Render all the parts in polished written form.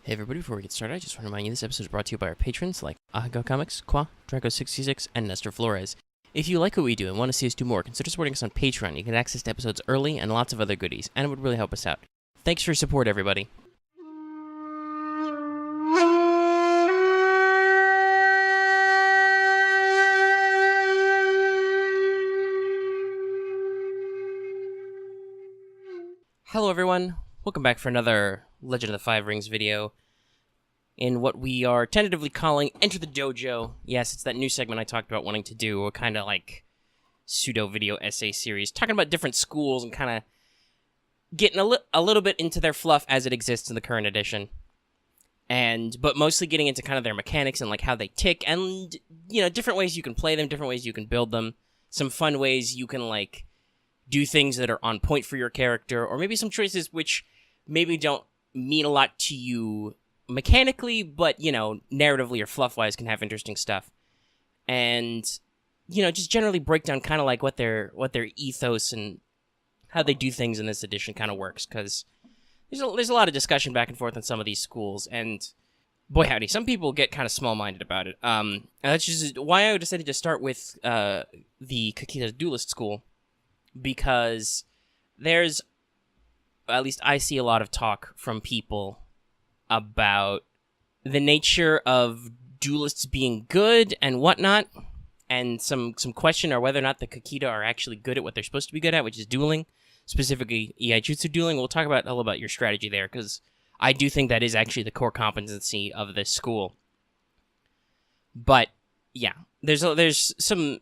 Hey everybody, before we get started, I just want to remind you this episode is brought to you by our patrons like Ahago Comics, Qua, Draco66, and Nestor Flores. If you like what we do and want to see us do more, consider supporting us on Patreon. You can get access to episodes early and lots of other goodies, and it would really help us out. Thanks for your support, everybody. Hello everyone, welcome back for another Legend of the Five Rings video in what we are tentatively calling Enter the Dojo. Yes, it's that new segment I talked about wanting to do, a kind of like pseudo-video essay series, talking about different schools and kind of getting a little bit into their fluff as it exists in the current edition. But mostly getting into kind of their mechanics and like how they tick and, you know, different ways you can play them, different ways you can build them, some fun ways you can like do things that are on point for your character, or maybe some choices which maybe don't mean a lot to you mechanically, but, you know, narratively or fluff-wise can have interesting stuff. And, you know, just generally break down kind of like what their ethos and how they do things in this edition kind of works, because there's a lot of discussion back and forth on some of these schools, and boy howdy, some people get kind of small-minded about it. And that's just why I decided to start with the Kakita Duelist school, because there's, at least I see a lot of talk from people about the nature of duelists being good and whatnot, and some question are whether or not the Kakita are actually good at what they're supposed to be good at, which is dueling, specifically Iaijutsu dueling. We'll talk about a little about your strategy there, because I do think that is actually the core competency of this school. But yeah, there's some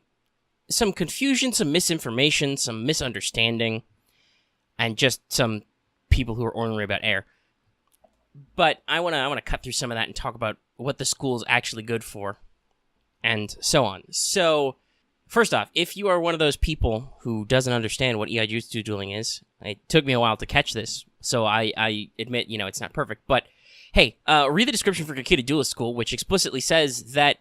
confusion, some misinformation, some misunderstanding, and just some people who are ornery about air. But I wanna cut through some of that and talk about what the school is actually good for, and so on. So, first off, if you are one of those people who doesn't understand what Iaijutsu dueling is, it took me a while to catch this, so I admit, you know, it's not perfect. But hey, read the description for Kakita Duelist School, which explicitly says that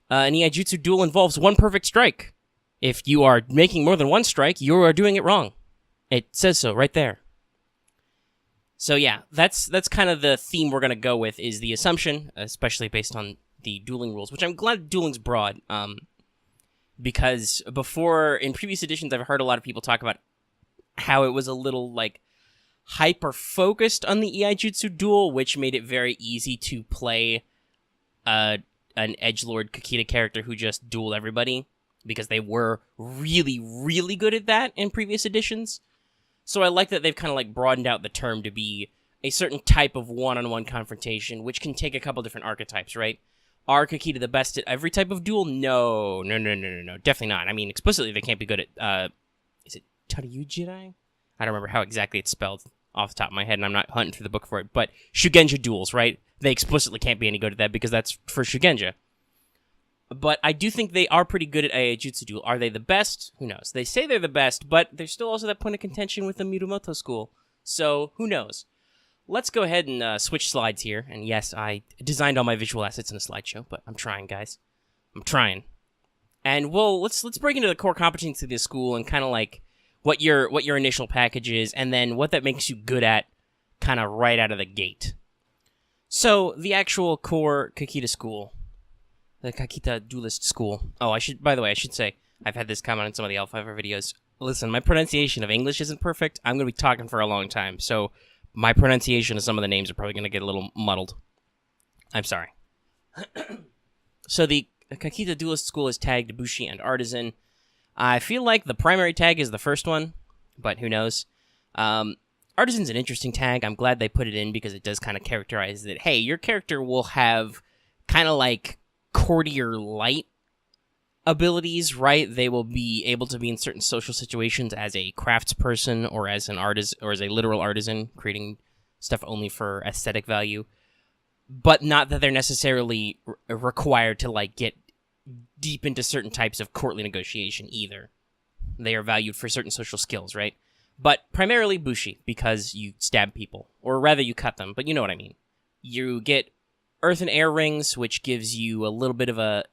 an Iaijutsu duel involves one perfect strike. If you are making more than one strike, you are doing it wrong. It says so right there. So yeah, that's kind of the theme we're going to go with, is the assumption, especially based on the dueling rules, which I'm glad dueling's broad, because before, in previous editions, I've heard a lot of people talk about how it was a little, like, hyper-focused on the Iaijutsu duel, which made it very easy to play an edgelord Kakita character who just dueled everybody, because they were really, really good at that in previous editions. So I like that they've kind of like broadened out the term to be a certain type of one-on-one confrontation, which can take a couple different archetypes, right? Are Kakita the best at every type of duel? No, definitely not. I mean, explicitly they can't be good at, is it Taryujirai? I don't remember how exactly it's spelled off the top of my head, and I'm not hunting through the book for it, but Shugenja duels, right? They explicitly can't be any good at that, because that's for Shugenja. But I do think they are pretty good at Iaijutsu duel. Are they the best? Who knows? They say they're the best, but there's still also that point of contention with the Mirumoto school. So, who knows? Let's go ahead and switch slides here. And yes, I designed all my visual assets in a slideshow, but I'm trying, guys. I'm trying. And let's break into the core competency of this school and kind of like what your initial package is, and then what that makes you good at kind of right out of the gate. So, the actual core Kakita school. The Kakita Duelist School. Oh, by the way, I should say, I've had this comment on some of the L5R videos. Listen, my pronunciation of English isn't perfect. I'm going to be talking for a long time, so my pronunciation of some of the names are probably going to get a little muddled. I'm sorry. So the Kakita Duelist School is tagged Bushi and Artisan. I feel like the primary tag is the first one, but who knows. Artisan's an interesting tag. I'm glad they put it in, because it does kind of characterize that, hey, your character will have kind of like courtier light abilities, right? They will be able to be in certain social situations as a craftsperson or as an artist or as a literal artisan, creating stuff only for aesthetic value, but not that they're necessarily required to like get deep into certain types of courtly negotiation either. They are valued for certain social skills, right? But primarily Bushi, because you stab people, or rather you cut them, but you know what I mean. You get Earth and Air rings, which gives you a little bit of a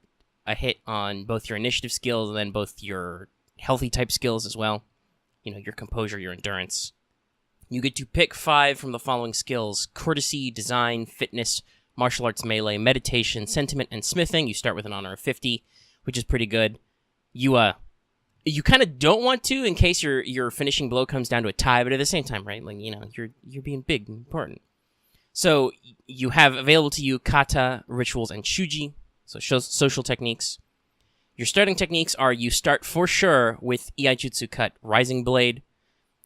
hit on both your initiative skills and then both your healthy type skills as well. You know, your composure, your endurance. You get to pick 5 from the following skills: courtesy, design, fitness, martial arts, melee, meditation, sentiment, and smithing. You start with an honor of 50, which is pretty good. You kind of don't want to, in case your finishing blow comes down to a tie, but at the same time, right? Like, you're being big and important. So you have available to you kata, rituals, and shuji, so social techniques. Your starting techniques are: you start for sure with Iaijutsu Cut, Rising Blade,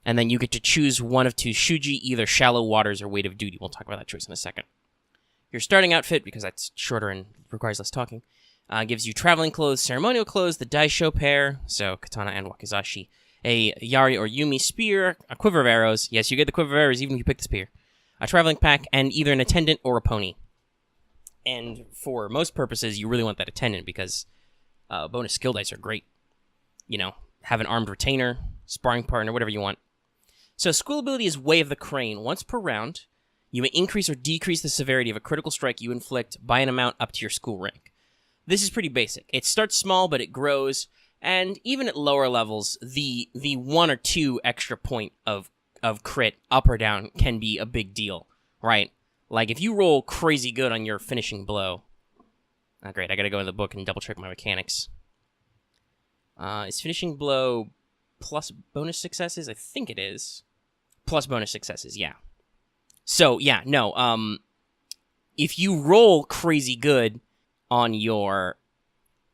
and then you get to choose one of 2 shuji, either Shallow Waters or Weight of Duty. We'll talk about that choice in a second. Your starting outfit, because that's shorter and requires less talking, gives you traveling clothes, ceremonial clothes, the daisho pair, so katana and wakizashi, a yari or yumi spear, a quiver of arrows. Yes, you get the quiver of arrows even if you pick the spear. A traveling pack, and either an attendant or a pony. And for most purposes, you really want that attendant because bonus skill dice are great. Have an armed retainer, sparring partner, whatever you want. So school ability is Way of the Crane. Once per round, you may increase or decrease the severity of a critical strike you inflict by an amount up to your school rank. This is pretty basic. It starts small, but it grows, and even at lower levels, the 1 or 2 extra point of crit up or down can be a big deal, right? Like, if you roll crazy good on your finishing blow... Oh, great, I gotta go in the book and double-check my mechanics. Is finishing blow plus bonus successes? I think it is. Plus bonus successes, yeah. So, yeah, no, if you roll crazy good on your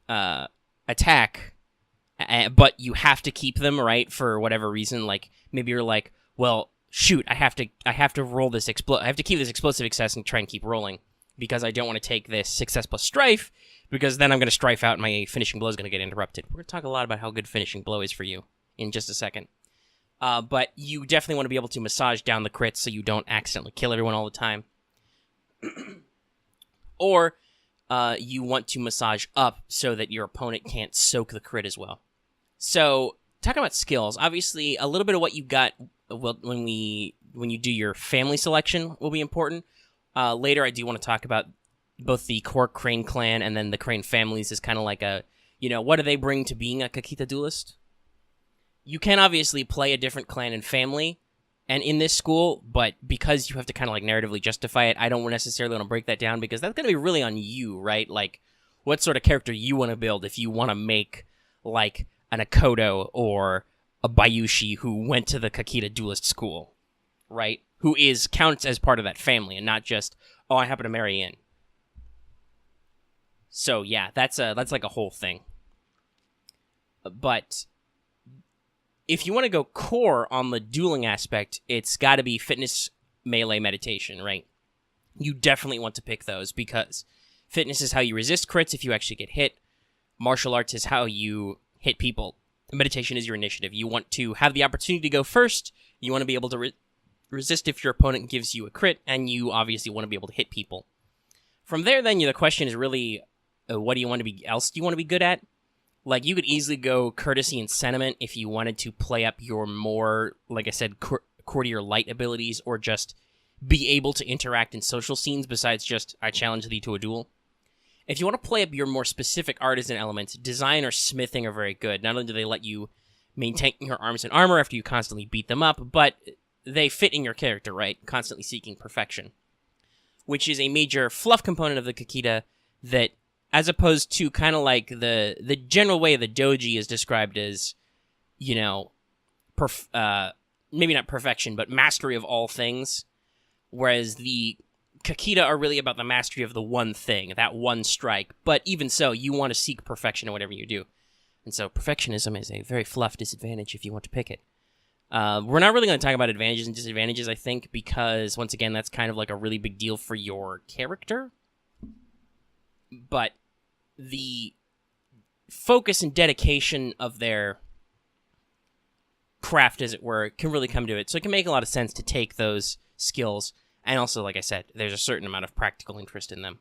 attack, but you have to keep them, right, for whatever reason, like, maybe you're like, well, shoot, I have to roll this I have to keep this explosive success and try and keep rolling because I don't want to take this success plus strife because then I'm going to strife out and my finishing blow is going to get interrupted. We're going to talk a lot about how good finishing blow is for you in just a second. But you definitely want to be able to massage down the crits so you don't accidentally kill everyone all the time. Or you want to massage up so that your opponent can't soak the crit as well. So, talking about skills, obviously a little bit of what you got when you do your family selection will be important. Later, I do want to talk about both the core Crane clan and then the Crane families as kind of like a, what do they bring to being a Kakita Duelist? You can obviously play a different clan and family and in this school, but because you have to kind of like narratively justify it, I don't necessarily want to break that down because that's going to be really on you, right? Like, what sort of character you want to build if you want to make, like, an Akodo or a Bayushi who went to the Kakita Duelist school, right? Who counts as part of that family and not just, oh, I happen to marry in. So yeah, that's like a whole thing. But if you want to go core on the dueling aspect, it's got to be fitness, melee, meditation, right? You definitely want to pick those because fitness is how you resist crits if you actually get hit. Martial arts is how you hit people. Meditation is your initiative. You want to have the opportunity to go first. You want to be able to resist if your opponent gives you a crit, and you obviously want to be able to hit people. From there, then, the question is really, what do you want to be good at? Like, you could easily go courtesy and sentiment if you wanted to play up your more, like I said, courtier light abilities, or just be able to interact in social scenes besides just, I challenge thee to a duel. If you want to play up your more specific artisan elements, design or smithing are very good. Not only do they let you maintain your arms and armor after you constantly beat them up, but they fit in your character, right? Constantly seeking perfection. Which is a major fluff component of the Kakita that, as opposed to kind of like the general way the doji is described as, maybe not perfection, but mastery of all things, whereas the Kakita are really about the mastery of the one thing, that one strike, but even so, you want to seek perfection in whatever you do. And so perfectionism is a very fluff disadvantage if you want to pick it. We're not really going to talk about advantages and disadvantages, I think, because, once again, that's kind of like a really big deal for your character. But the focus and dedication of their craft, as it were, can really come to it. So it can make a lot of sense to take those skills. And also, like I said, there's a certain amount of practical interest in them.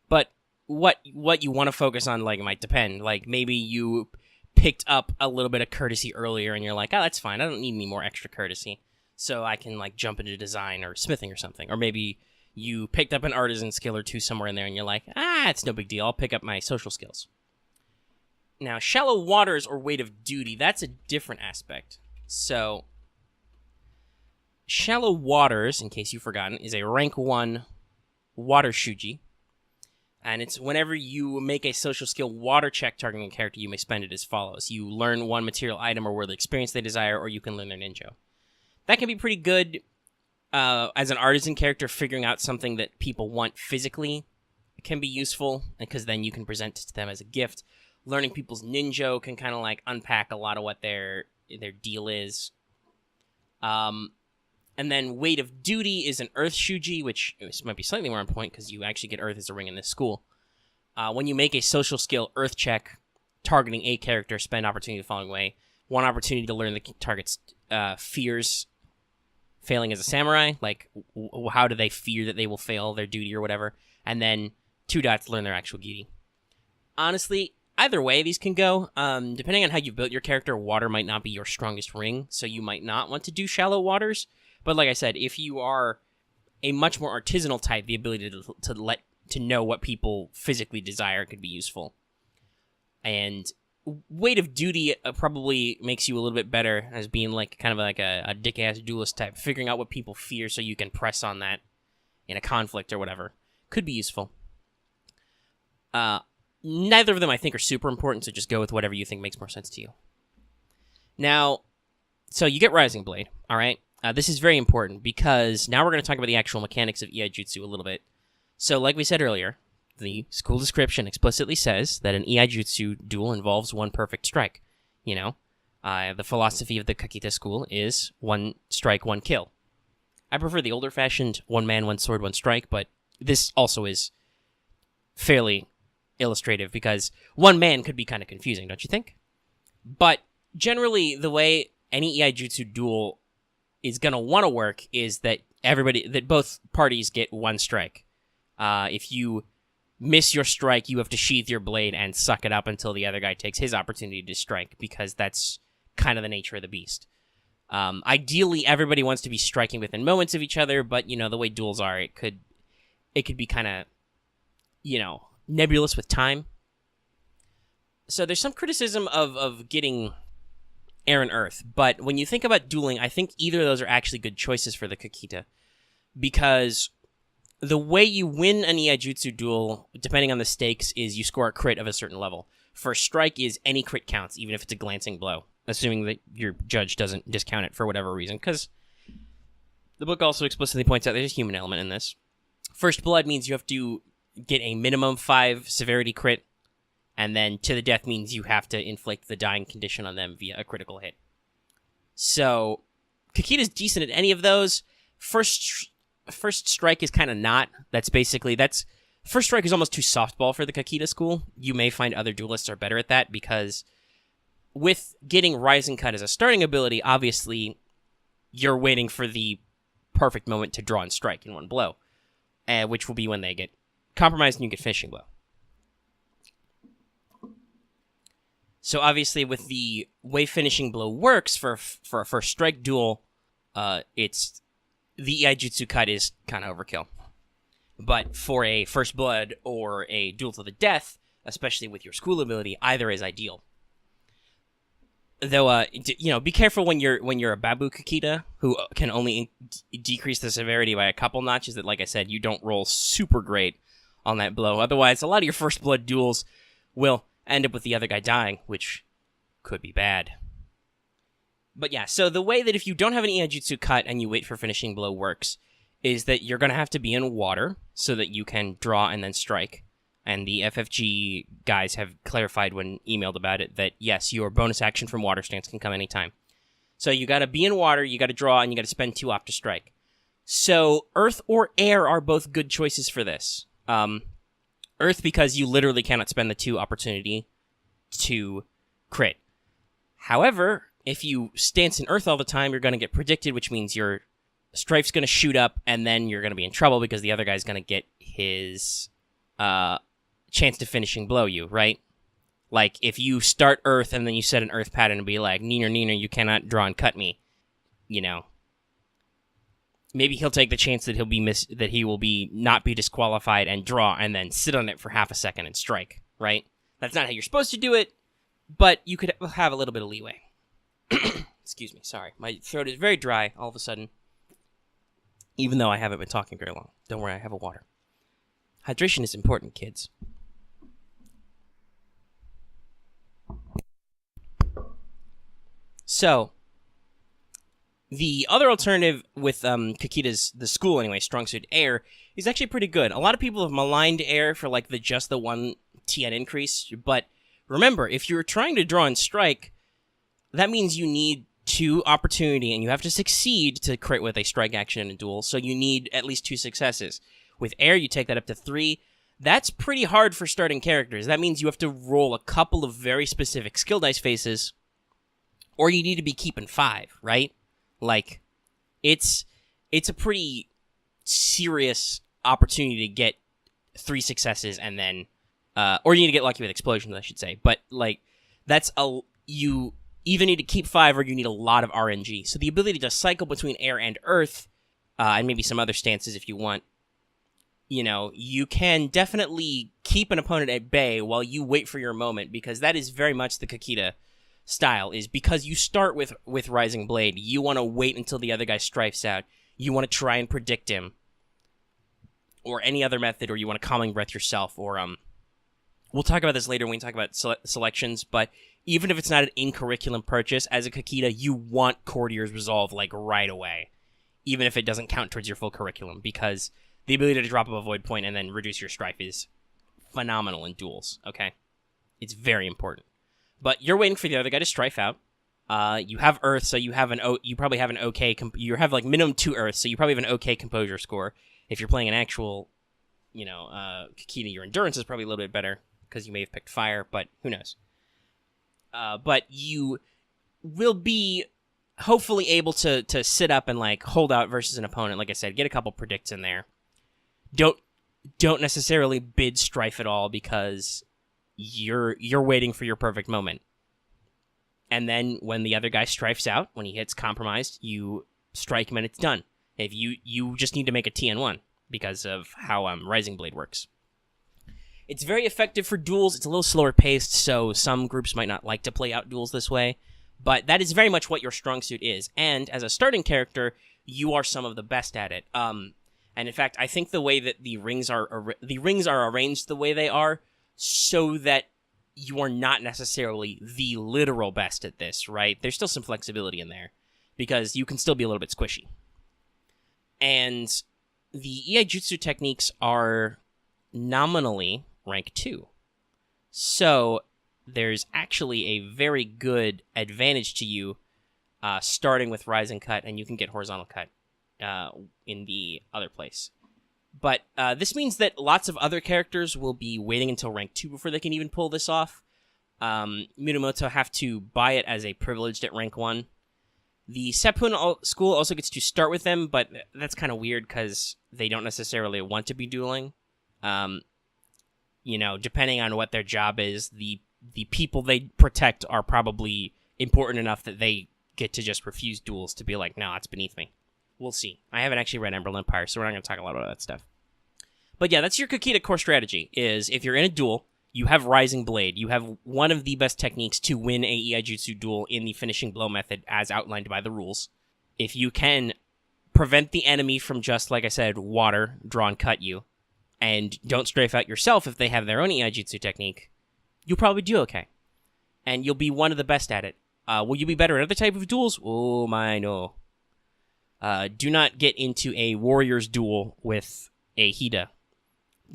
But what you want to focus on, like, might depend. Like, maybe you picked up a little bit of courtesy earlier, and you're like, oh, that's fine. I don't need any more extra courtesy. So I can, like, jump into design or smithing or something. Or maybe you picked up an artisan skill or two somewhere in there, and you're like, it's no big deal. I'll pick up my social skills. Now, shallow waters or weight of duty, that's a different aspect. So Shallow Waters, in case you've forgotten, is a rank 1 water shuji. And it's whenever you make a social skill water check targeting a character, you may spend it as follows. You learn one material item or worldly experience they desire, or you can learn their ninja. That can be pretty good as an artisan character. Figuring out something that people want physically can be useful, because then you can present it to them as a gift. Learning people's ninja can kind of like unpack a lot of what their deal is. And then Weight of Duty is an Earth Shuji, which might be slightly more on point because you actually get Earth as a ring in this school. When you make a social skill Earth check targeting a character, spend opportunity the following way. 1 opportunity to learn the target's fears failing as a samurai, like how do they fear that they will fail their duty or whatever, and then 2 dots to learn their actual gi. Honestly, either way these can go. Depending on how you built your character, water might not be your strongest ring, so you might not want to do Shallow Waters. But like I said, if you are a much more artisanal type, the ability to know what people physically desire could be useful. And Weight of Duty probably makes you a little bit better as being like kind of like a dick-ass duelist type. Figuring out what people fear so you can press on that in a conflict or whatever could be useful. Neither of them I think are super important, so just go with whatever you think makes more sense to you. Now, so you get Rising Blade, all right? This is very important because now we're going to talk about the actual mechanics of Ei Jutsu a little bit. So like we said earlier, the school description explicitly says that an Ei Jutsu duel involves 1 perfect strike. You know, the philosophy of the Kakita school is 1 strike, 1 kill. I prefer the older-fashioned 1 man, 1 sword, 1 strike, but this also is fairly illustrative because 1 man could be kind of confusing, don't you think? But generally, the way any Ei Jutsu duel is going to want to work is that both parties get 1 strike. If you miss your strike, you have to sheath your blade and suck it up until the other guy takes his opportunity to strike, because that's kind of the nature of the beast. Ideally, everybody wants to be striking within moments of each other, but, you know, the way duels are, it could be kind of, you know, nebulous with time. So there's some criticism of getting air and earth, but when you think about dueling, I think either of those are actually good choices for the Kakita, because the way you win an Ei Jutsu duel, depending on the stakes, is you score a crit of a certain level. First strike is any crit counts, even if it's a glancing blow, assuming that your judge doesn't discount it for whatever reason, because the book also explicitly points out there's a human element in this. First blood means you have to get a minimum 5 severity crit, and then to the death means you have to inflict the dying condition on them via a critical hit. So, Kakita's decent at any of those. First strike is kind of not. First strike is almost too softball for the Kakita school. You may find other duelists are better at that, because with getting Rising Cut as a starting ability, obviously, you're waiting for the perfect moment to draw and strike in 1 blow, which will be when they get compromised and you get Finishing Blow. So obviously, with the way Finishing Blow works for a first strike duel, it's the Ei Jutsu cut is kind of overkill. But for a first blood or a duel to the death, especially with your school ability, either is ideal. Though, be careful when you're a Babu Kakita who can only decrease the severity by a couple notches. That, like I said, you don't roll super great on that blow. Otherwise, a lot of your first blood duels will end up with the other guy dying, which could be bad. But yeah, so the way that if you don't have an Ei Jutsu cut and you wait for Finishing Blow works is that you're going to have to be in water so that you can draw and then strike. And the FFG guys have clarified when emailed about it that, yes, your bonus action from water stance can come anytime. So you got to be in water, you got to draw, and you got to spend 2 op to strike. So earth or air are both good choices for this. Earth, because you literally cannot spend the 2 opportunity to crit. However, if you stance in earth all the time, you're going to get predicted, which means your strife's going to shoot up, and then you're going to be in trouble because the other guy's going to get his chance to Finishing Blow you, right? Like, if you start earth and then you set an earth pattern and be like, Neener, Neener, you cannot draw and cut me, you know. Maybe he'll take the chance that he will not be disqualified and draw and then sit on it for half a second and strike, right? That's not how you're supposed to do it, but you could have a little bit of leeway. Excuse me, sorry. My throat is very dry all of a sudden. even though I haven't been talking very long. Don't worry, I have a water. Hydration is important, kids. So, the other alternative with Kakita's, the school anyway, Strong Suit Air, is actually pretty good. A lot of people have maligned Air for like just the 1 TN increase, but remember, if you're trying to draw and strike, that means you need 2 opportunity, and you have to succeed to crit with a strike action in a duel, so you need at least 2 successes. With Air, you take that up to 3. That's pretty hard for starting characters. That means you have to roll a couple of very specific skill dice faces, or you need to be keeping 5, right? Like, it's a pretty serious opportunity to get 3 successes, and then, or you need to get lucky with explosions, I should say. But like, you either need to keep 5 or you need a lot of RNG. So the ability to cycle between air and earth, and maybe some other stances if you want, you can definitely keep an opponent at bay while you wait for your moment, because that is very much the Kakita style, is because you start with Rising Blade, you want to wait until the other guy strifes out. You want to try and predict him, or any other method, or you want to Calming Breath yourself, or we'll talk about this later when we talk about selections, but even if it's not an in-curriculum purchase, as a Kakita, you want Courtier's Resolve, like, right away, even if it doesn't count towards your full curriculum, because the ability to drop up a Void Point and then reduce your strife is phenomenal in duels, okay? It's very important. But you're waiting for the other guy to strife out. You have Earth, so you probably have an okay... you have, like, minimum 2 Earth, so you probably have an okay composure score. If you're playing an actual, Kakita, your endurance is probably a little bit better, because you may have picked fire, but who knows? But you will be hopefully able to sit up and, like, hold out versus an opponent. Like I said, get a couple predicts in there. Don't necessarily bid strife at all, because you're waiting for your perfect moment. And then when the other guy strifes out, when he hits compromised, you strike him and it's done. If you just need to make a TN1 because of how Rising Blade works. It's very effective for duels. It's a little slower paced, so some groups might not like to play out duels this way, but that is very much what your strong suit is. And as a starting character, you are some of the best at it. And in fact, I think the way that the rings are arranged the way they are, so that you are not necessarily the literal best at this, right? There's still some flexibility in there, because you can still be a little bit squishy. And the EI Jutsu techniques are nominally rank 2. So there's actually a very good advantage to you starting with Rising Cut, and you can get Horizontal Cut in the other place. But this means that lots of other characters will be waiting until rank 2 before they can even pull this off. Minamoto have to buy it as a privileged at rank 1. The Seppun school also gets to start with them, but that's kind of weird because they don't necessarily want to be dueling. Depending on what their job is, the people they protect are probably important enough that they get to just refuse duels, to be like, no, it's beneath me. We'll see. I haven't actually read Emerald Empire, so we're not going to talk a lot about that stuff. But yeah, that's your Kakita core strategy, is if you're in a duel, you have Rising Blade. You have one of the best techniques to win a EI Jutsu duel in the finishing blow method, as outlined by the rules. If you can prevent the enemy from just, like I said, water, draw and cut you, and don't strafe out yourself if they have their own EI Jutsu technique, you'll probably do okay. And you'll be one of the best at it. Will you be better at other type of duels? Oh my no. Do not get into a warrior's duel with a Hida.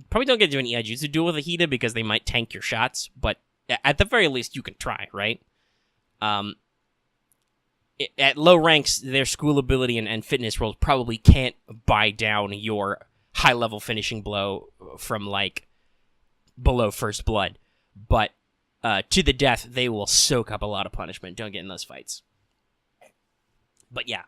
Probably don't get into an EI Jutsu duel with a Hida, because they might tank your shots, but at the very least, you can try, right? At low ranks, their school ability and fitness rolls probably can't buy down your high-level finishing blow from, like, below first blood. But to the death, they will soak up a lot of punishment. Don't get in those fights. But yeah.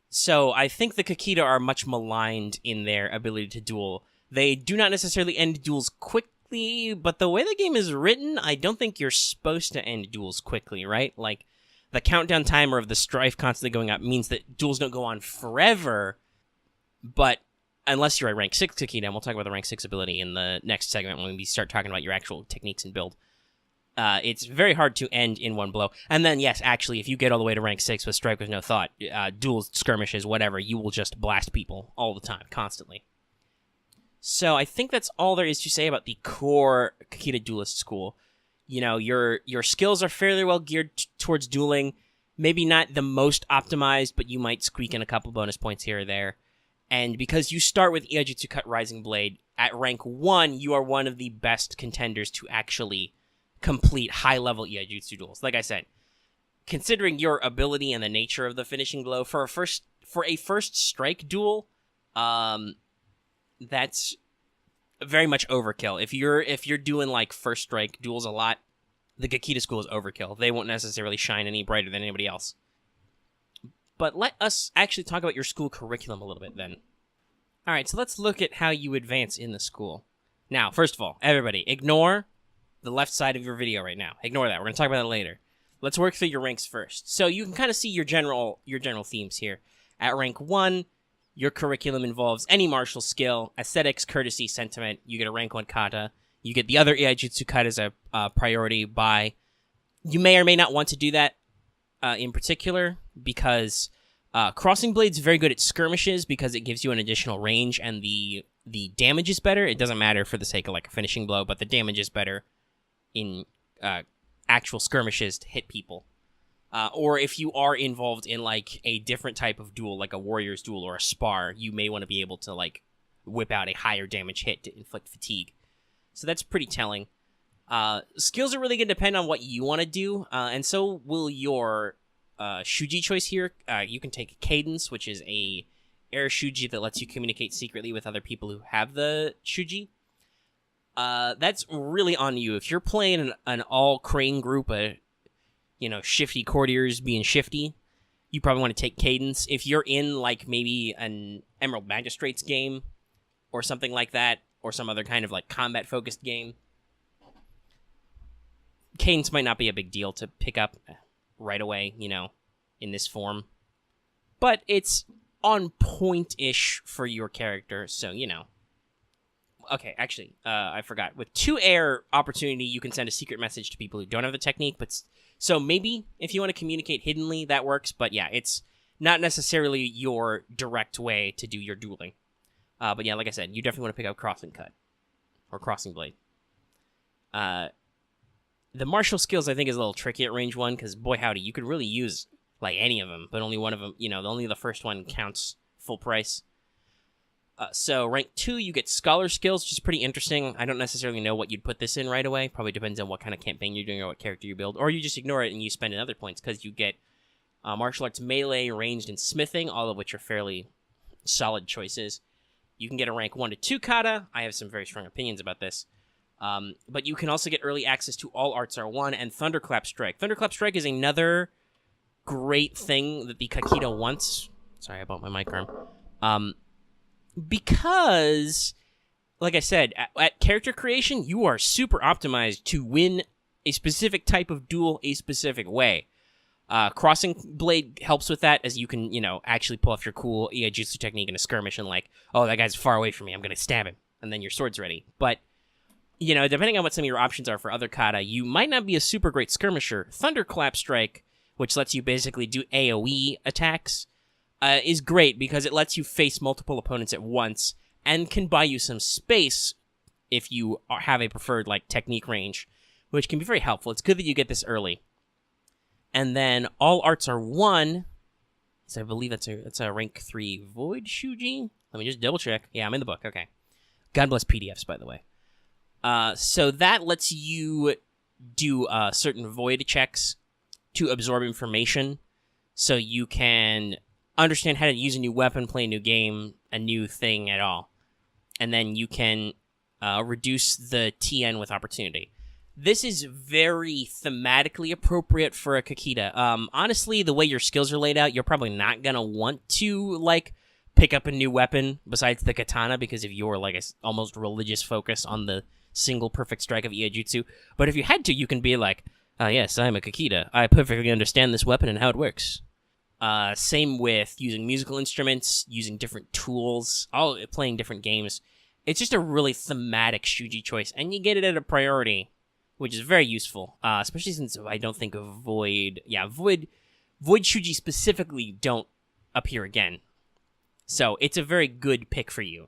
So I think the Kakita are much maligned in their ability to duel. They do not necessarily end duels quickly, but the way the game is written, I don't think you're supposed to end duels quickly, right? Like, the countdown timer of the strife constantly going up means that duels don't go on forever, but unless you're a rank 6 Kakita, and we'll talk about the rank 6 ability in the next segment when we start talking about your actual techniques and build. it's very hard to end in one blow. And then, yes, actually, if you get all the way to rank 6 with Strike with No Thought, duels, skirmishes, whatever, you will just blast people all the time, constantly. So I think that's all there is to say about the core Kakita Duelist school. You know, your skills are fairly well geared towards dueling. Maybe not the most optimized, but you might squeak in a couple bonus points here or there. And because you start with Iaijutsu Cut Rising Blade, at rank 1, you are one of the best contenders to actually complete high-level Iaijutsu duels. Like I said, considering your ability and the nature of the finishing blow, for a first strike duel, that's very much overkill. If you're doing like first strike duels a lot, the Kakita school is overkill. They won't necessarily shine any brighter than anybody else. But let us actually talk about your school curriculum a little bit then. All right, so let's look at how you advance in the school. Now, first of all, everybody, ignore the left side of your video right now. Ignore that. We're going to talk about that later. Let's work through your ranks first. So you can kind of see your general themes here. At rank 1, your curriculum involves any martial skill, aesthetics, courtesy, sentiment. You get a rank 1 kata. You get the other Iaijutsu kata as a priority by... You may or may not want to do that in particular, because Crossing Blade's very good at skirmishes because it gives you an additional range, and the damage is better. It doesn't matter for the sake of like a finishing blow, but the damage is better in actual skirmishes to hit people. Or if you are involved in like a different type of duel, like a warrior's duel or a spar, you may want to be able to like whip out a higher damage hit to inflict fatigue. So that's pretty telling. Skills are really going to depend on what you want to do, and so will your Shuji choice here. You can take Cadence, which is a air Shuji that lets you communicate secretly with other people who have the Shuji. That's really on you. If you're playing an all-crane group, shifty courtiers being shifty, you probably want to take Cadence. If you're in, like, maybe an Emerald Magistrates game or something like that, or some other kind of, like, combat-focused game, Cadence might not be a big deal to pick up right away, in this form. But it's on point-ish for your character, so, Okay, actually, I forgot. With 2 air opportunity, you can send a secret message to people who don't have the technique, so maybe if you want to communicate hiddenly, that works, but yeah, it's not necessarily your direct way to do your dueling. But yeah, like I said, you definitely want to pick up Crossing Cut, or Crossing Blade. The martial skills, I think, is a little tricky at range 1, because, boy howdy, you could really use, like, any of them, but only one of them, only the first one counts full price. So, rank 2, you get Scholar Skills, which is pretty interesting. I don't necessarily know what you'd put this in right away. Probably depends on what kind of campaign you're doing or what character you build. Or you just ignore it and you spend in other points, because you get Martial Arts Melee, Ranged, and Smithing, all of which are fairly solid choices. You can get a rank 1 to 2 kata. I have some very strong opinions about this. But you can also get early access to All Arts R1 and Thunderclap Strike. Thunderclap Strike is another great thing that the Kakita wants. Sorry, I bumped my mic arm. Because, like I said, at character creation, you are super optimized to win a specific type of duel a specific way. Crossing Blade helps with that, as you can, actually pull off your cool Iaijutsu technique in a skirmish and like, oh, that guy's far away from me, I'm going to stab him, and then your sword's ready. But, depending on what some of your options are for other kata, you might not be a super great skirmisher. Thunderclap Strike, which lets you basically do AoE attacks, is great because it lets you face multiple opponents at once and can buy you some space if you have a preferred like technique range, which can be very helpful. It's good that you get this early. And then All Arts R1, so I believe that's a rank 3 Void Shuji. Let me just double check. Yeah, I'm in the book. Okay. God bless PDFs, by the way. So that lets you do certain Void checks to absorb information, so you can understand how to use a new weapon, play a new game, a new thing at all. And then you can reduce the TN with opportunity. This is very thematically appropriate for a Kakita. Honestly, the way your skills are laid out, you're probably not going to want to, like, pick up a new weapon besides the katana because of your, like, almost religious focus on the single perfect strike of Iaijutsu. But if you had to, you can be like, yes, I'm a Kakita. I perfectly understand this weapon and how it works. Same with using musical instruments, using different tools, playing different games. It's just a really thematic Shuji choice, and you get it at a priority, which is very useful, especially since I don't think Void Shuji specifically don't appear again. So it's a very good pick for you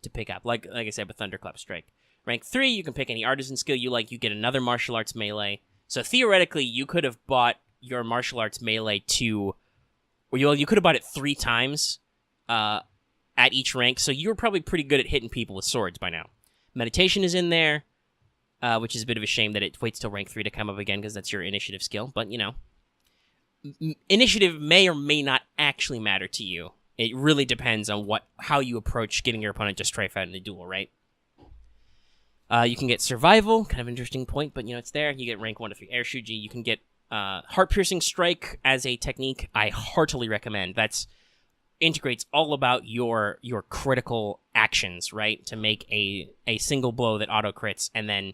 to pick up. Like I said, with Thunderclap Strike. Rank 3, you can pick any artisan skill you like. You get another martial arts melee. So theoretically, you could have bought your martial arts melee you could have bought it 3 times at each rank. So you were probably pretty good at hitting people with swords by now. Meditation is in there, which is a bit of a shame that it waits till rank 3 to come up again because that's your initiative skill. But, initiative may or may not actually matter to you. It really depends on how you approach getting your opponent to strafe out in a duel, right? You can get survival, kind of an interesting point, but it's there. You get rank 1 to 3 air shuji. You can get heart-piercing strike as a technique. I heartily recommend. That's integrates all about your critical actions, right? To make a single blow that auto crits, and then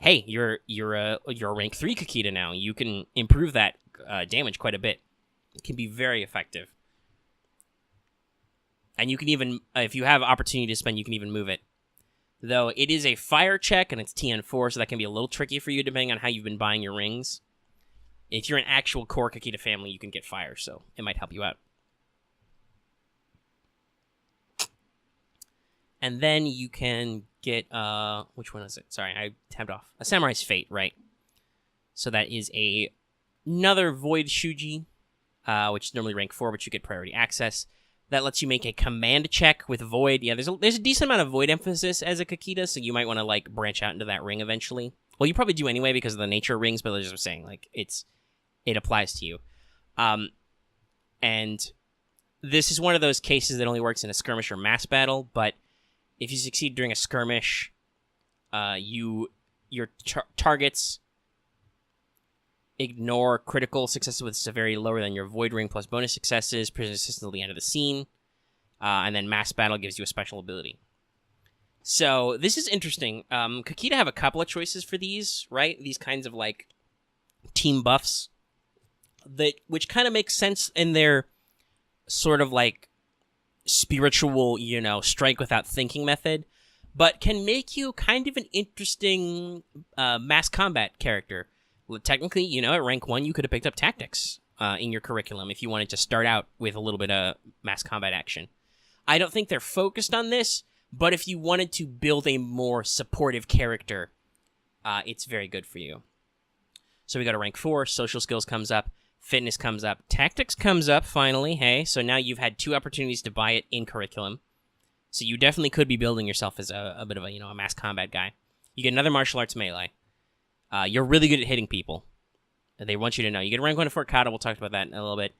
hey, you're a rank 3 Kakita now. You can improve that damage quite a bit. It can be very effective. And you can even, if you have opportunity to spend, you can even move it. Though it is a fire check, and it's TN4, so that can be a little tricky for you depending on how you've been buying your rings. If you're an actual core Kakita family, you can get fire, so it might help you out. And then you can get, which one is it? Sorry, I tabbed off. A Samurai's Fate, right? So that is another Void Shuji, which is normally rank 4, but you get priority access. That lets you make a command check with Void. Yeah, there's a decent amount of Void emphasis as a Kakita, so you might want to, branch out into that ring eventually. Well, you probably do anyway because of the nature of rings, but as I was saying, it applies to you. And this is one of those cases that only works in a skirmish or mass battle, but if you succeed during a skirmish, your targets ignore critical successes with severity lower than your Void Ring plus bonus successes, persist until the end of the scene, and then Mass Battle gives you a special ability. So this is interesting. Kakita have a couple of choices for these, right? These kinds of team buffs, which kind of makes sense in their sort of spiritual, strike without thinking method, but can make you kind of an interesting mass combat character. Technically, at rank 1, you could have picked up tactics in your curriculum if you wanted to start out with a little bit of mass combat action. I don't think they're focused on this, but if you wanted to build a more supportive character, it's very good for you. So we go to rank 4, social skills comes up, fitness comes up, tactics comes up, finally, hey, so now you've had 2 opportunities to buy it in curriculum. So you definitely could be building yourself as a bit of a mass combat guy. You get another martial arts melee. You're really good at hitting people. They want you to know. You get rank 1 to 4 kata. We'll talk about that in a little bit.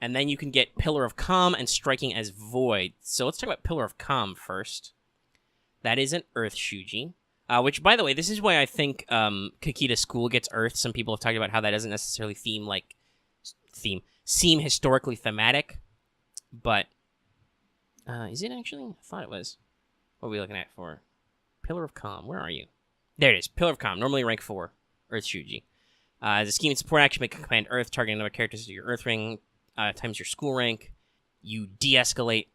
And then you can get Pillar of Calm and striking as Void. So let's talk about Pillar of Calm first. That is an Earth Shuji. Which, by the way, this is why I think Kakita School gets Earth. Some people have talked about how that doesn't necessarily seem historically thematic. But, is it actually? I thought it was. What are we looking at for? Pillar of Calm. Where are you? There it is. Pillar of Calm. Normally rank 4. Earth Shuji. As a scheme and support action, make a command Earth, targeting another character to your Earth ring, times your school rank. You de-escalate.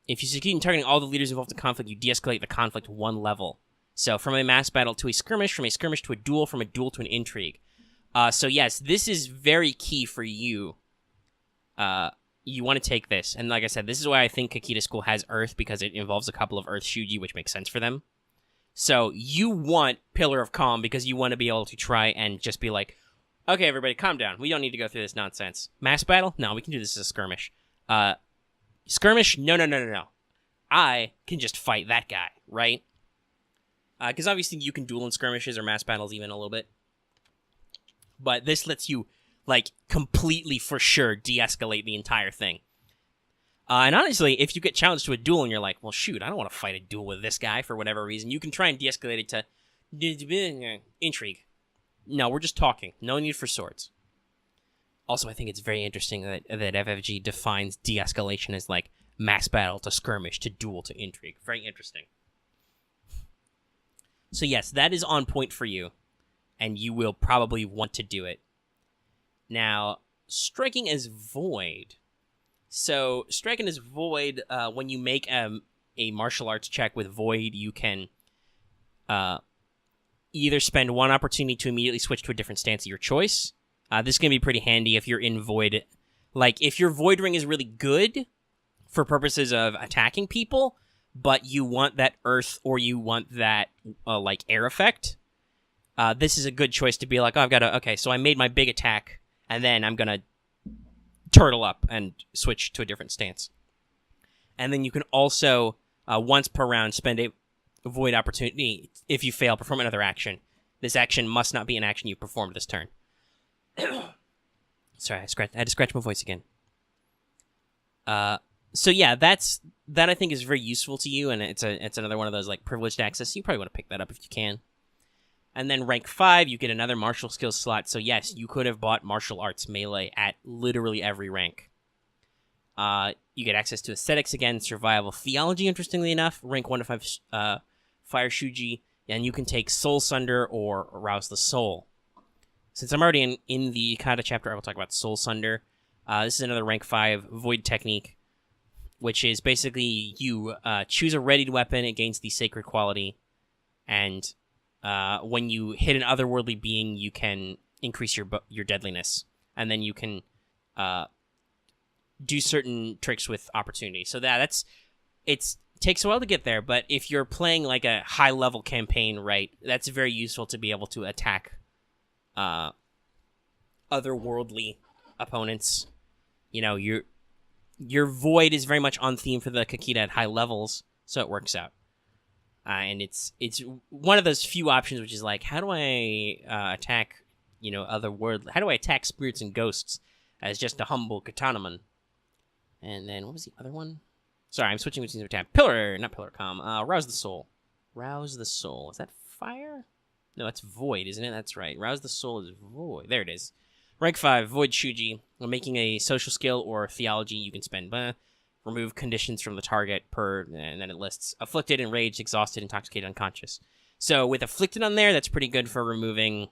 If you succeed in targeting all the leaders involved in conflict, you de-escalate the conflict 1 level. So from a mass battle to a skirmish, from a skirmish to a duel, from a duel to an intrigue. So yes, this is very key for you. You want to take this. And like I said, this is why I think Kakita School has Earth, because it involves a couple of Earth Shuji, which makes sense for them. So you want Pillar of Calm because you want to be able to try and just be like, okay, everybody, calm down. We don't need to go through this nonsense. Mass battle? No, we can do this as a skirmish. Skirmish? No. I can just fight that guy, right? Because obviously you can duel in skirmishes or mass battles even a little bit. But this lets you, completely for sure de-escalate the entire thing. And honestly, if you get challenged to a duel and you're like, well, shoot, I don't want to fight a duel with this guy for whatever reason, you can try and de-escalate it to intrigue. No, we're just talking. No need for swords. Also, I think it's very interesting that FFG defines de-escalation as mass battle to skirmish to duel to intrigue. Very interesting. So yes, that is on point for you, and you will probably want to do it. Now, striking as Void. So, striking as Void, when you make a martial arts check with Void, you can either spend one opportunity to immediately switch to a different stance of your choice. This can be pretty handy if you're in Void. Like, if your Void Ring is really good for purposes of attacking people, but you want that Earth or you want that, like, air effect, this is a good choice to be like, oh, I've got to... Okay, so I made my big attack, and then I'm going to turtle up and switch to a different stance. And then you can also, once per round, spend a Void opportunity. If you fail, perform another action. This action must not be an action you performed this turn. Sorry, I had to scratch my voice again. So yeah, that I think is very useful to you, and it's another one of those like privileged access. You probably want to pick that up if you can. And then rank 5, you get another martial skills slot. So yes, you could have bought martial arts melee at literally every rank. You get access to aesthetics again, survival, theology. Interestingly enough, rank 1 to 5 fire shuji, and you can take soul sunder or arouse the soul. Since I'm already in the Kakita chapter, I will talk about soul sunder. This is another rank 5 void technique, which is basically you choose a readied weapon, it gains the sacred quality, and when you hit an otherworldly being, you can increase your deadliness, and then you can do certain tricks with opportunity. So it takes a while to get there, but if you're playing like a high-level campaign, right, that's very useful to be able to attack otherworldly opponents. You know, your void is very much on theme for the Kakita at high levels, so it works out. And it's one of those few options which is like, how do I attack, how do I attack spirits and ghosts as just a humble katanaman? And then, what was the other one? Sorry, I'm switching between the tab. Not Pillar Calm. Rouse the Soul. Rouse the Soul. Is that fire? No, that's Void, isn't it? That's right. Rouse the Soul is Void. There it is. Rank 5, Void Shuji. When making a social skill or theology, you can spend remove conditions from the target and then it lists Afflicted, Enraged, Exhausted, Intoxicated, Unconscious. So with Afflicted on there, that's pretty good for removing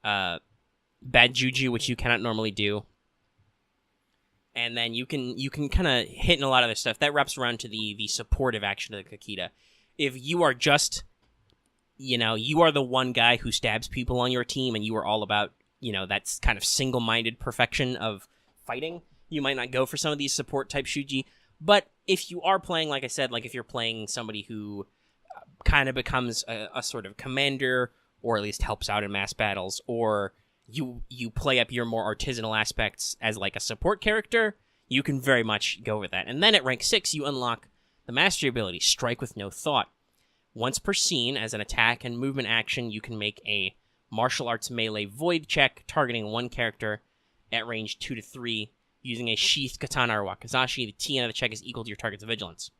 bad juju, which you cannot normally do. And then you can kind of hit in a lot of other stuff. That wraps around to the supportive action of the Kakita. If you are just, you are the one guy who stabs people on your team and you are all about, that's kind of single-minded perfection of fighting, you might not go for some of these support-type shuji. But if you are playing, like I said, like if you're playing somebody who kind of becomes a sort of commander, or at least helps out in mass battles, or you play up your more artisanal aspects as like a support character, you can very much go with that. And then at rank 6, you unlock the mastery ability, Strike with No Thought. Once per scene, as an attack and movement action, you can make a martial arts melee void check targeting one character at range 2 to 3 using a sheathed katana or wakizashi. The TN of the check is equal to your target's vigilance.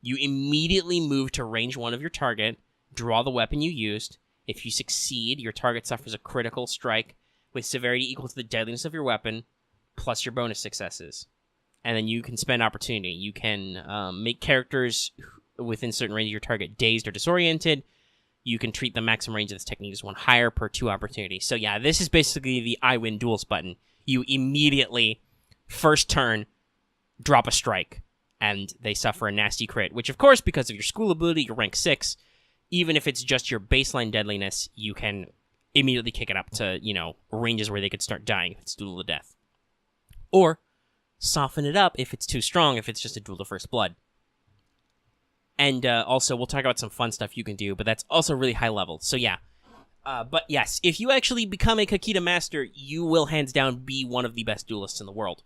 You immediately move to range 1 of your target, draw the weapon you used. If you succeed, your target suffers a critical strike with severity equal to the deadliness of your weapon, plus your bonus successes. And then you can spend opportunity. You can make characters within certain range of your target dazed or disoriented. You can treat the maximum range of this technique as 1 higher per 2 opportunities. So yeah, this is basically the I win duels button. You immediately, first turn, drop a strike, and they suffer a nasty crit, which of course, because of your school ability, your rank 6, even if it's just your baseline deadliness, you can immediately kick it up to, ranges where they could start dying if it's duel to death. Or soften it up if it's too strong, if it's just a duel to first blood. And also, we'll talk about some fun stuff you can do, but that's also really high level. So yeah. But yes, if you actually become a Kakita Master, you will hands down be one of the best duelists in the world.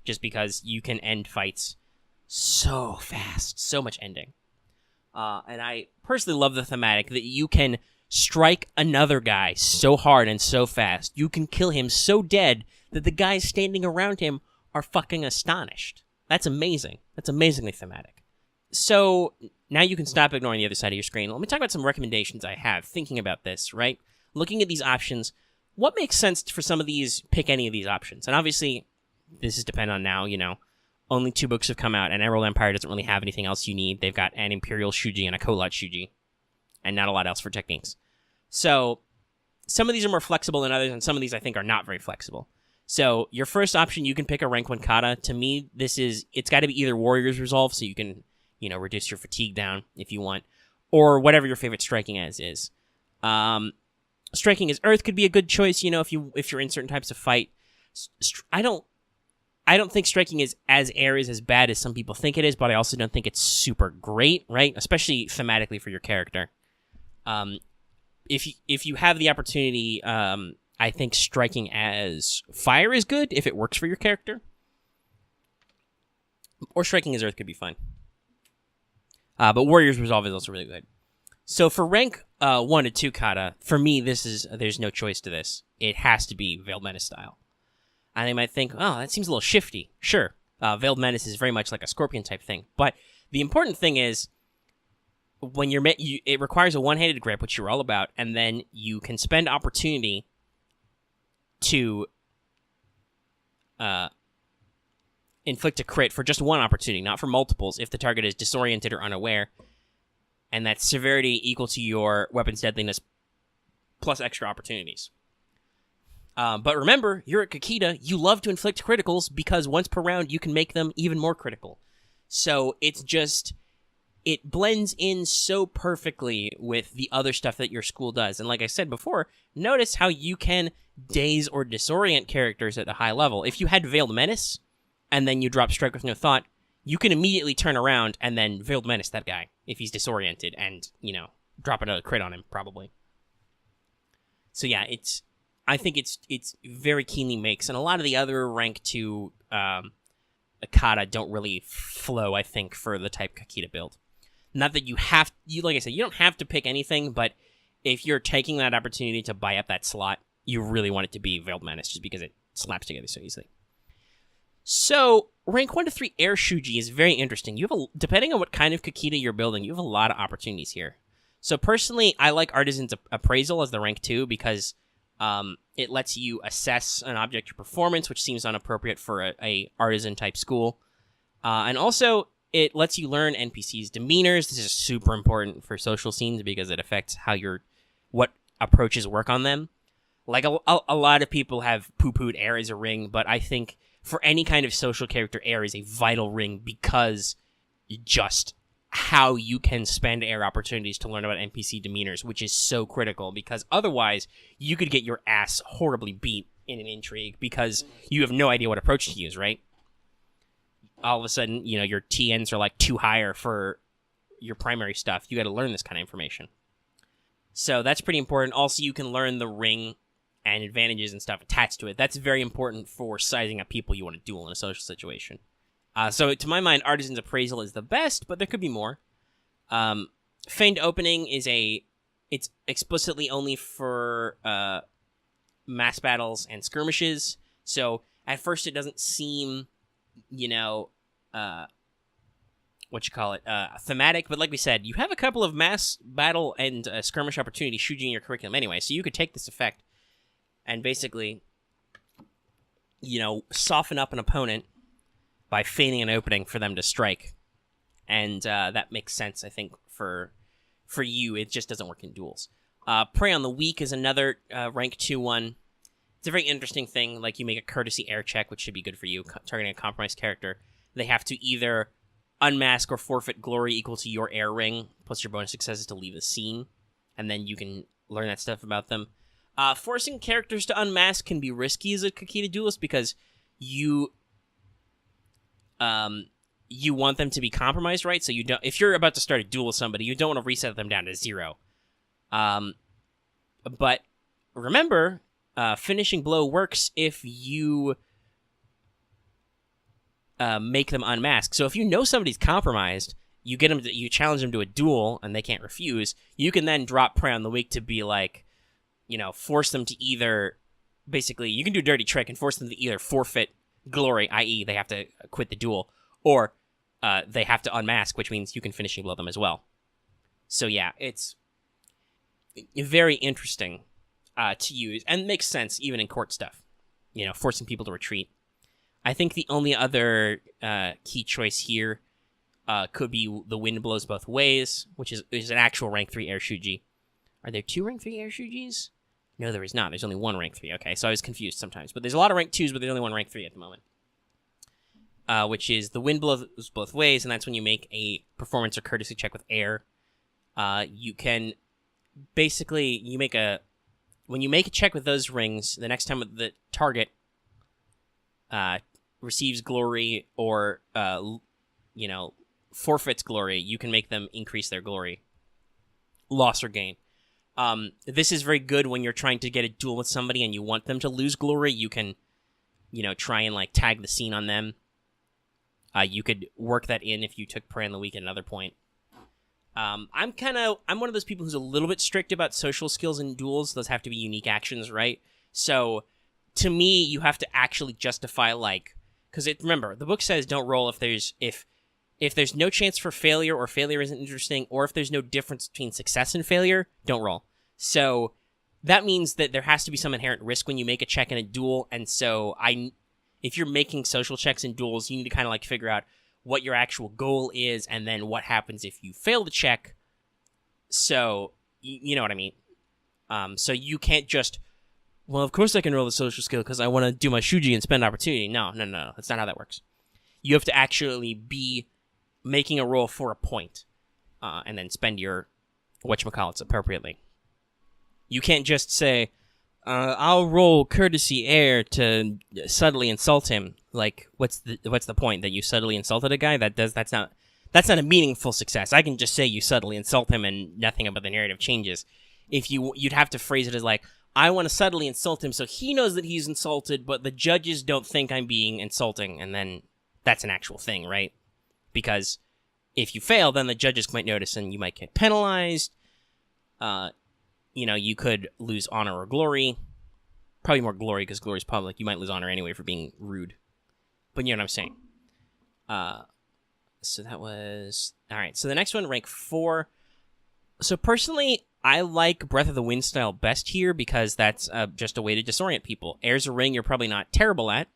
Just because you can end fights so fast. So much ending. And I personally love the thematic that you can strike another guy so hard and so fast. You can kill him so dead that the guys standing around him are fucking astonished. That's amazing. That's amazingly thematic. So now you can stop ignoring the other side of your screen. Let me talk about some recommendations I have thinking about this, right? Looking at these options, what makes sense for some of these, pick any of these options? And obviously, this is dependent on now, only 2 books have come out, and Emerald Empire doesn't really have anything else you need. They've got an Imperial Shuji and a Kolot Shuji, and not a lot else for techniques. So, some of these are more flexible than others, and some of these I think are not very flexible. So, your first option, you can pick a rank 1 kata. To me, it's got to be either Warrior's Resolve, so you can, reduce your fatigue down if you want, or whatever your favorite striking as is. Striking as Earth could be a good choice, if you're in certain types of fight. I don't think striking is as air is as bad as some people think it is, but I also don't think it's super great, right? Especially thematically for your character. If you have the opportunity, I think striking as fire is good if it works for your character. Or striking as Earth could be fine. But Warrior's Resolve is also really good. So for rank 1 to 2 kata, for me, there's no choice to this. It has to be Veiled Menace style. And they might think, oh, that seems a little shifty. Sure, Veiled Menace is very much like a Scorpion type thing. But the important thing is, when it requires a one-handed grip, which you're all about, and then you can spend opportunity to inflict a crit for just one opportunity, not for multiples, if the target is disoriented or unaware, and that severity equal to your weapon's deadliness plus extra opportunities. But remember, you're at Kakita, you love to inflict criticals because once per round you can make them even more critical. So it blends in so perfectly with the other stuff that your school does. And like I said before, notice how you can daze or disorient characters at a high level. If you had Veiled Menace, and then you drop Strike with No Thought, you can immediately turn around and then Veiled Menace that guy if he's disoriented and, drop another crit on him, probably. So yeah, I think it's very keenly makes, and a lot of the other rank 2 kata don't really flow, I think, for the type Kakita build. Not that like I said, you don't have to pick anything, but if you're taking that opportunity to buy up that slot, you really want it to be Veiled Menace, just because it slaps together so easily. So, rank 1 to 3 Air Shuji is very interesting. Depending on what kind of Kakita you're building, you have a lot of opportunities here. So personally, I like Artisan's Appraisal as the rank 2 because it lets you assess an object or performance, which seems unappropriate for a artisan-type school. And also, it lets you learn NPCs' demeanors. This is super important for social scenes because it affects what approaches work on them. Like, a lot of people have poo-pooed Air as a ring, but I think for any kind of social character, Air is a vital ring because just how you can spend Air opportunities to learn about NPC demeanors, which is so critical, because otherwise you could get your ass horribly beat in an intrigue because you have no idea what approach to use, right? All of a sudden, your TNs are like too higher for your primary stuff. You got to learn this kind of information. So that's pretty important. Also, you can learn the ring and advantages and stuff attached to it. That's very important for sizing up people you want to duel in a social situation. So to my mind, Artisan's Appraisal is the best, but there could be more. Feigned Opening it's explicitly only for mass battles and skirmishes. So at first it doesn't seem, thematic, but like we said, you have a couple of mass battle and skirmish opportunities shooting in your curriculum anyway, so you could take this effect and basically, soften up an opponent by feigning an opening for them to strike. And that makes sense, I think, for you. It just doesn't work in duels. Prey on the Weak is another rank 2 one. It's a very interesting thing. Like, you make a courtesy air check, which should be good for you, targeting a compromised character. They have to either unmask or forfeit glory equal to your air ring, plus your bonus successes to leave the scene. And then you can learn that stuff about them. Forcing characters to unmask can be risky as a Kakita Duelist because you want them to be compromised, right? So if you're about to start a duel with somebody, you don't want to reset them down to 0. But remember, Finishing Blow works if you make them unmask. So if you know somebody's compromised, you challenge them to a duel and they can't refuse, you can then drop Prey on the Weak to be like, force them to either, basically, you can do a dirty trick and force them to either forfeit glory, i.e. they have to quit the duel, or they have to unmask, which means you can Finishing Blow them as well. So yeah, it's very interesting to use, and makes sense even in court stuff, forcing people to retreat. I think the only other key choice here could be the Wind Blows Both Ways, which is an actual rank 3 Air Shuji. Are there 2 rank 3 Air Shujis? No, there is not. There's only 1 rank 3. Okay, so I was confused sometimes. But there's a lot of rank 2s, but there's only 1 rank 3 at the moment. Which is the Wind Blows Both Ways, and that's when you make a performance or courtesy check with air. You can basically when you make a check with those rings, the next time the target receives glory or forfeits glory, you can make them increase their glory, loss or gain. This is very good when you're trying to get a duel with somebody and you want them to lose glory. You can, try and like tag the scene on them. You could work that in if you took Prey on the Weak at another point. I'm one of those people who's a little bit strict about social skills in duels. Those have to be unique actions, right? So, to me, you have to actually justify, because remember, the book says don't roll if there's no chance for failure or failure isn't interesting, or if there's no difference between success and failure, don't roll. So, that means that there has to be some inherent risk when you make a check in a duel, and so if you're making social checks in duels, you need to kind of figure out what your actual goal is, and then what happens if you fail the check. So, you know what I mean? So you can't just, well, of course I can roll the social skill because I want to do my Shuji and spend opportunity. No. That's not how that works. You have to actually be making a roll for a point, and then spend your whatchamacallits appropriately. You can't just say, I'll roll courtesy air to subtly insult him. What's the point? That you subtly insulted a guy? That's not a meaningful success. I can just say you subtly insult him and nothing about the narrative changes. You'd have to phrase it as I want to subtly insult him so he knows that he's insulted, but the judges don't think I'm being insulting, and then that's an actual thing, right? Because if you fail, then the judges might notice and you might get penalized. You could lose honor or glory. Probably more glory, because glory's public. You might lose honor anyway for being rude. But you know what I'm saying. So that was... Alright, so the next one, rank 4. So personally, I like Breath of the Wind style best here, because that's just a way to disorient people. Air's a ring you're probably not terrible at,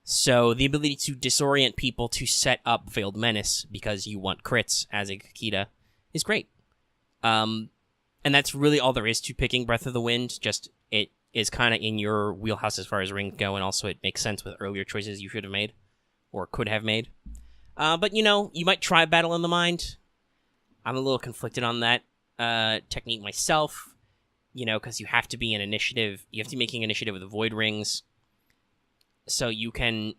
So the ability to disorient people to set up Veiled Menace, because you want crits as a Kakita, is great. And that's really all there is to picking Breath of the Wind. Just, it is kind of in your wheelhouse as far as rings go, and also it makes sense with earlier choices you should have made, or could have made. But, you might try Battle in the Mind. I'm a little conflicted on that technique myself, because you have to be an initiative. You have to be making initiative with the Void Rings. So you can,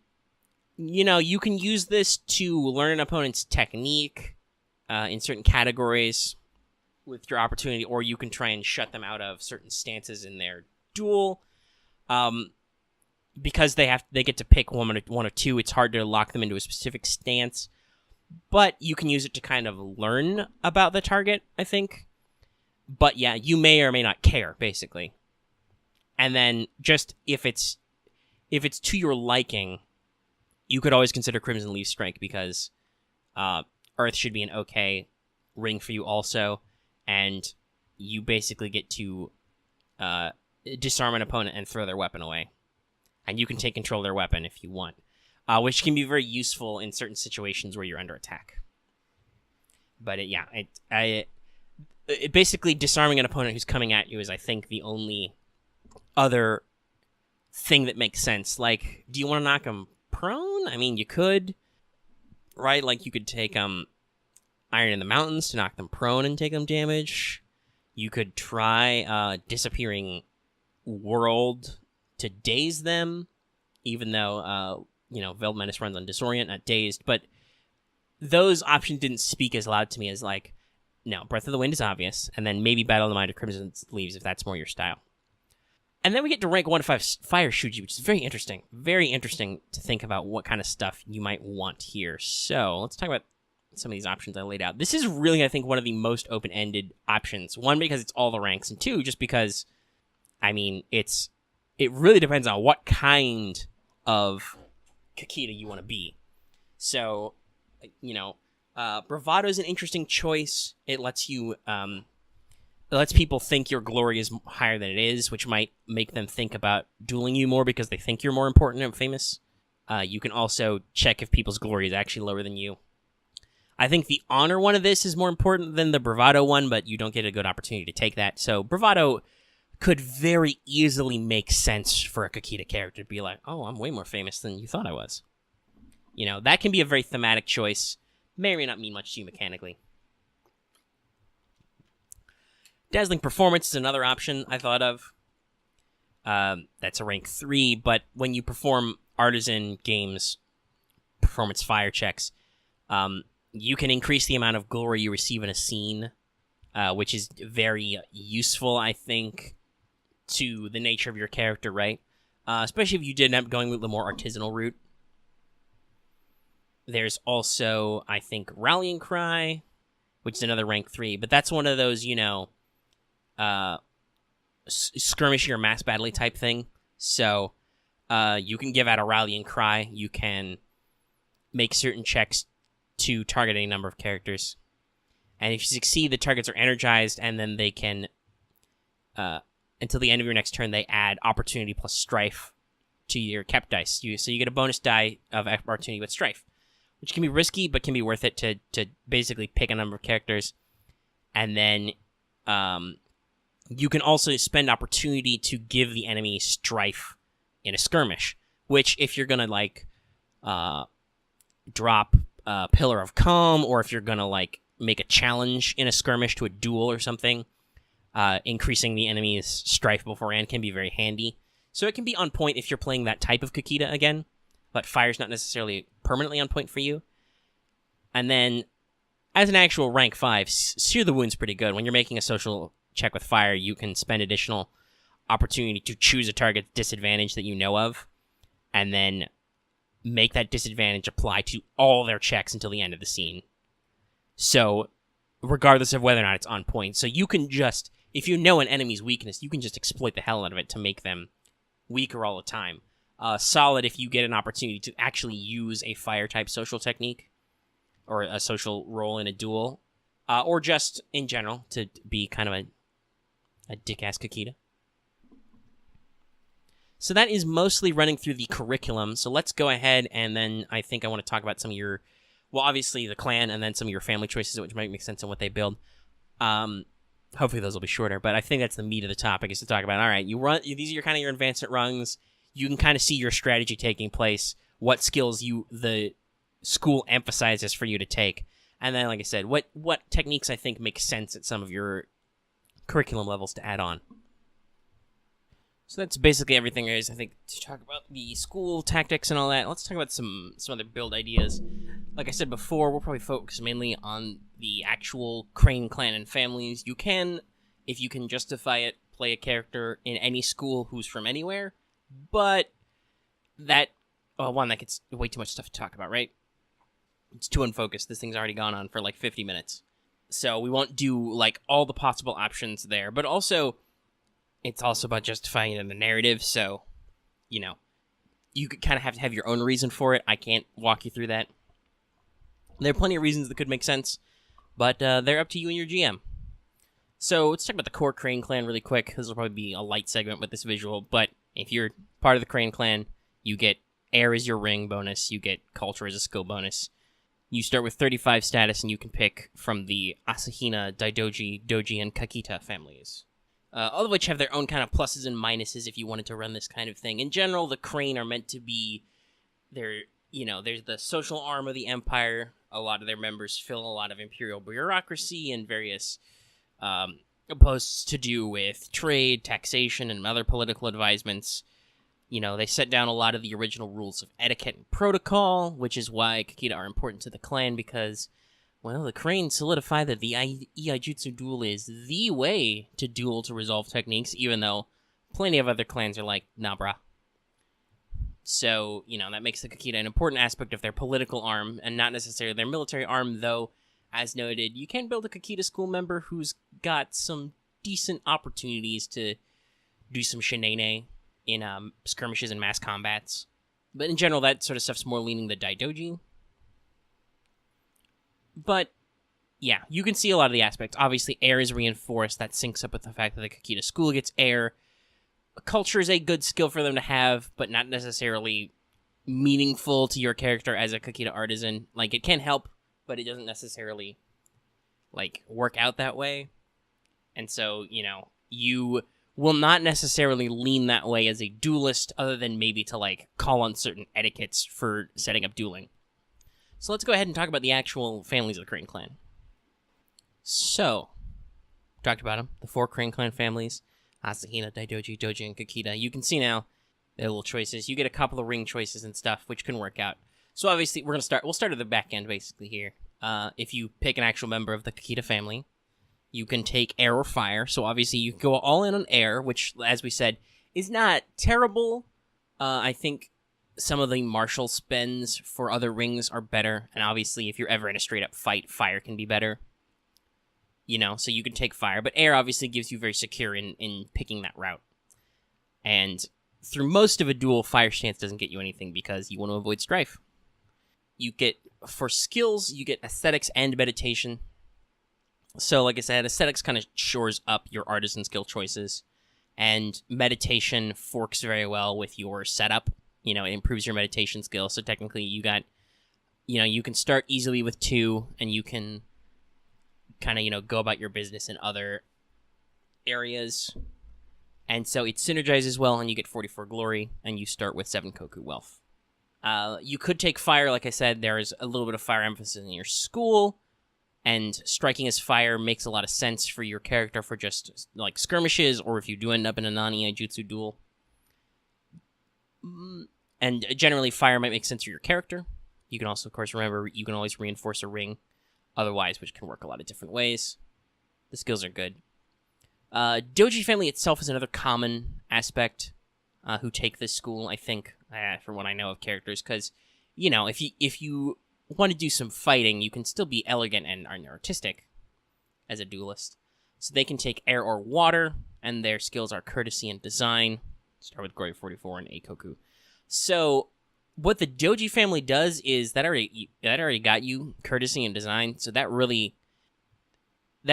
you can use this to learn an opponent's technique in certain categories with your opportunity, or you can try and shut them out of certain stances in their duel. Because they get to pick one or two, it's hard to lock them into a specific stance. But you can use it to kind of learn about the target, I think. But yeah, you may or may not care, basically. And then just if it's to your liking, you could always consider Crimson Leaf Strike, because Earth should be an okay ring for you also. And you basically get to disarm an opponent and throw their weapon away. And you can take control of their weapon if you want, which can be very useful in certain situations where you're under attack. But it basically disarming an opponent who's coming at you is, I think, the only other thing that makes sense. Do you want to knock them prone? I mean, you could, right? You could take Iron in the Mountains to knock them prone and take them damage. You could try Disappearing World to daze them, even though, Veiled Menace runs on Disorient, not Dazed. But those options didn't speak as loud to me as, no, Breath of the Wind is obvious, and then maybe Battle of the Mind or Crimson Leaves if that's more your style. And then we get to rank 1 to 5 Fire Shuji, which is very interesting. Very interesting to think about what kind of stuff you might want here. So, let's talk about some of these options I laid out. This is really, I think, one of the most open-ended options. One, because it's all the ranks, and two, just because, it really depends on what kind of Kakita you want to be. So, Bravado is an interesting choice. It lets you, it lets people think your glory is higher than it is, which might make them think about dueling you more because they think you're more important and famous. You can also check if people's glory is actually lower than you. I think the honor one of this is more important than the bravado one, but you don't get a good opportunity to take that. So bravado could very easily make sense for a Kakita character to be like, oh, I'm way more famous than you thought I was. That can be a very thematic choice. May or may not mean much to you mechanically. Dazzling Performance is another option I thought of. That's a rank 3, but when you perform Artisan Games performance fire checks, you can increase the amount of glory you receive in a scene, which is very useful, I think, to the nature of your character, right? Especially if you did end up going with the more artisanal route. There's also, I think, Rallying Cry, which is another rank 3, but that's one of those, skirmishy or mass battle type thing. So you can give out a Rallying Cry. You can make certain checks to target any number of characters. And if you succeed, the targets are energized, and then they can, until the end of your next turn, they add Opportunity plus Strife to your kept dice. So you get a bonus die of Opportunity with Strife, which can be risky, but can be worth it to basically pick a number of characters. And then you can also spend Opportunity to give the enemy Strife in a skirmish, which if you're going to, drop Pillar of Calm, or if you're going to, make a challenge in a skirmish to a duel or something, increasing the enemy's Strife beforehand can be very handy. So it can be on point if you're playing that type of Kakita again, but Fire's not necessarily permanently on point for you. And then, as an actual rank 5, Sear the Wound's pretty good. When you're making a social check with Fire, you can spend additional Opportunity to choose a target disadvantage that you know of, and then make that disadvantage apply to all their checks until the end of the scene. So, regardless of whether or not it's on point. So you can just, if you know an enemy's weakness, you can just exploit the hell out of it to make them weaker all the time. Solid if you get an opportunity to actually use a Fire-type social technique, or a social role in a duel, or just, in general, to be kind of a dick-ass Kakita. So that is mostly running through the curriculum. So let's go ahead, and then I think I want to talk about some of your, well, obviously the clan, and then some of your family choices, which might make sense on what they build. Hopefully those will be shorter, but I think that's the meat of the topic, is to talk about, all right, these are your kind of your advancement rungs. You can kind of see your strategy taking place, what skills the school emphasizes for you to take. And then, like I said, what techniques I think make sense at some of your curriculum levels to add on. So that's basically everything there is, I think, to talk about the school tactics and all that. Let's talk about some other build ideas. Like I said before, we'll probably focus mainly on the actual Crane clan and families. You can, if you can justify it, play a character in any school who's from anywhere, but that gets way too much stuff to talk about, right? It's too unfocused. This thing's already gone on for 50 minutes. So we won't do all the possible options there, but also it's also about justifying it in the narrative, so, you could kind of have to have your own reason for it. I can't walk you through that. There are plenty of reasons that could make sense, but they're up to you and your GM. So let's talk about the core Crane clan really quick. This will probably be a light segment with this visual, but if you're part of the Crane clan, you get Air as your ring bonus, you get Culture as a skill bonus. You start with 35 status, and you can pick from the Asahina, Daidoji, Doji, and Kakita families. All of which have their own kind of pluses and minuses if you wanted to run this kind of thing. In general, the Crane are meant to be, there's the social arm of the Empire. A lot of their members fill a lot of imperial bureaucracy and various posts to do with trade, taxation, and other political advisements. They set down a lot of the original rules of etiquette and protocol, which is why Kakita are important to the clan, because, well, the Crane solidify that the Iaijutsu duel is the way to duel to resolve techniques, even though plenty of other clans are like, nah, brah. So, that makes the Kakita an important aspect of their political arm, and not necessarily their military arm, though, as noted, you can build a Kakita school member who's got some decent opportunities to do some shenane in skirmishes and mass combats. But in general, that sort of stuff's more leaning the Daidoji. But, yeah, you can see a lot of the aspects. Obviously, Air is reinforced. That syncs up with the fact that the Kakita school gets Air. Culture is a good skill for them to have, but not necessarily meaningful to your character as a Kakita artisan. It can help, but it doesn't necessarily, work out that way. And so, you will not necessarily lean that way as a duelist, other than maybe to, call on certain etiquettes for setting up dueling. So let's go ahead and talk about the actual families of the Crane clan. So, Talked about them. The 4 Crane Clan families. Asahina, Daidoji, Doji, and Kakita. You can see now their little choices. You get a couple of ring choices and stuff, which can work out. So obviously, we'll start at the back end, basically, here. If you pick an actual member of the Kakita family, you can take air or fire. So obviously, you can go all in on air, which, as we said, is not terrible. I think some of the martial spends for other rings are better. And obviously, if you're ever in a straight-up fight, fire can be better. You know, so you can take fire. But air obviously gives you very secure in picking that route. And through most of a duel, fire stance doesn't get you anything because you want to avoid strife. You get, for skills, you get aesthetics and meditation. So, like I said, aesthetics kind of shores up your artisan skill choices. And meditation forks very well with your setup. You know, it improves your meditation skill. So technically, you can start easily with 2, and you can kind of, go about your business in other areas. And so it synergizes well, and you get 44 glory, and you start with 7 Koku wealth. You could take fire, like I said, there is a little bit of fire emphasis in your school, and striking as fire makes a lot of sense for your character for just, like, skirmishes, or if you do end up in a Nani Jutsu duel. And generally, fire might make sense for your character. You can also, of course, remember, you can always reinforce a ring otherwise, which can work a lot of different ways. The skills are good. Doji family itself is another common aspect who take this school, I think, from what I know of characters, because, if you want to do some fighting, you can still be elegant and artistic as a duelist. So they can take air or water, and their skills are courtesy and design. Start with Glory 44 and Eikoku. So what the Doji family does is that already got you courtesy and design, so that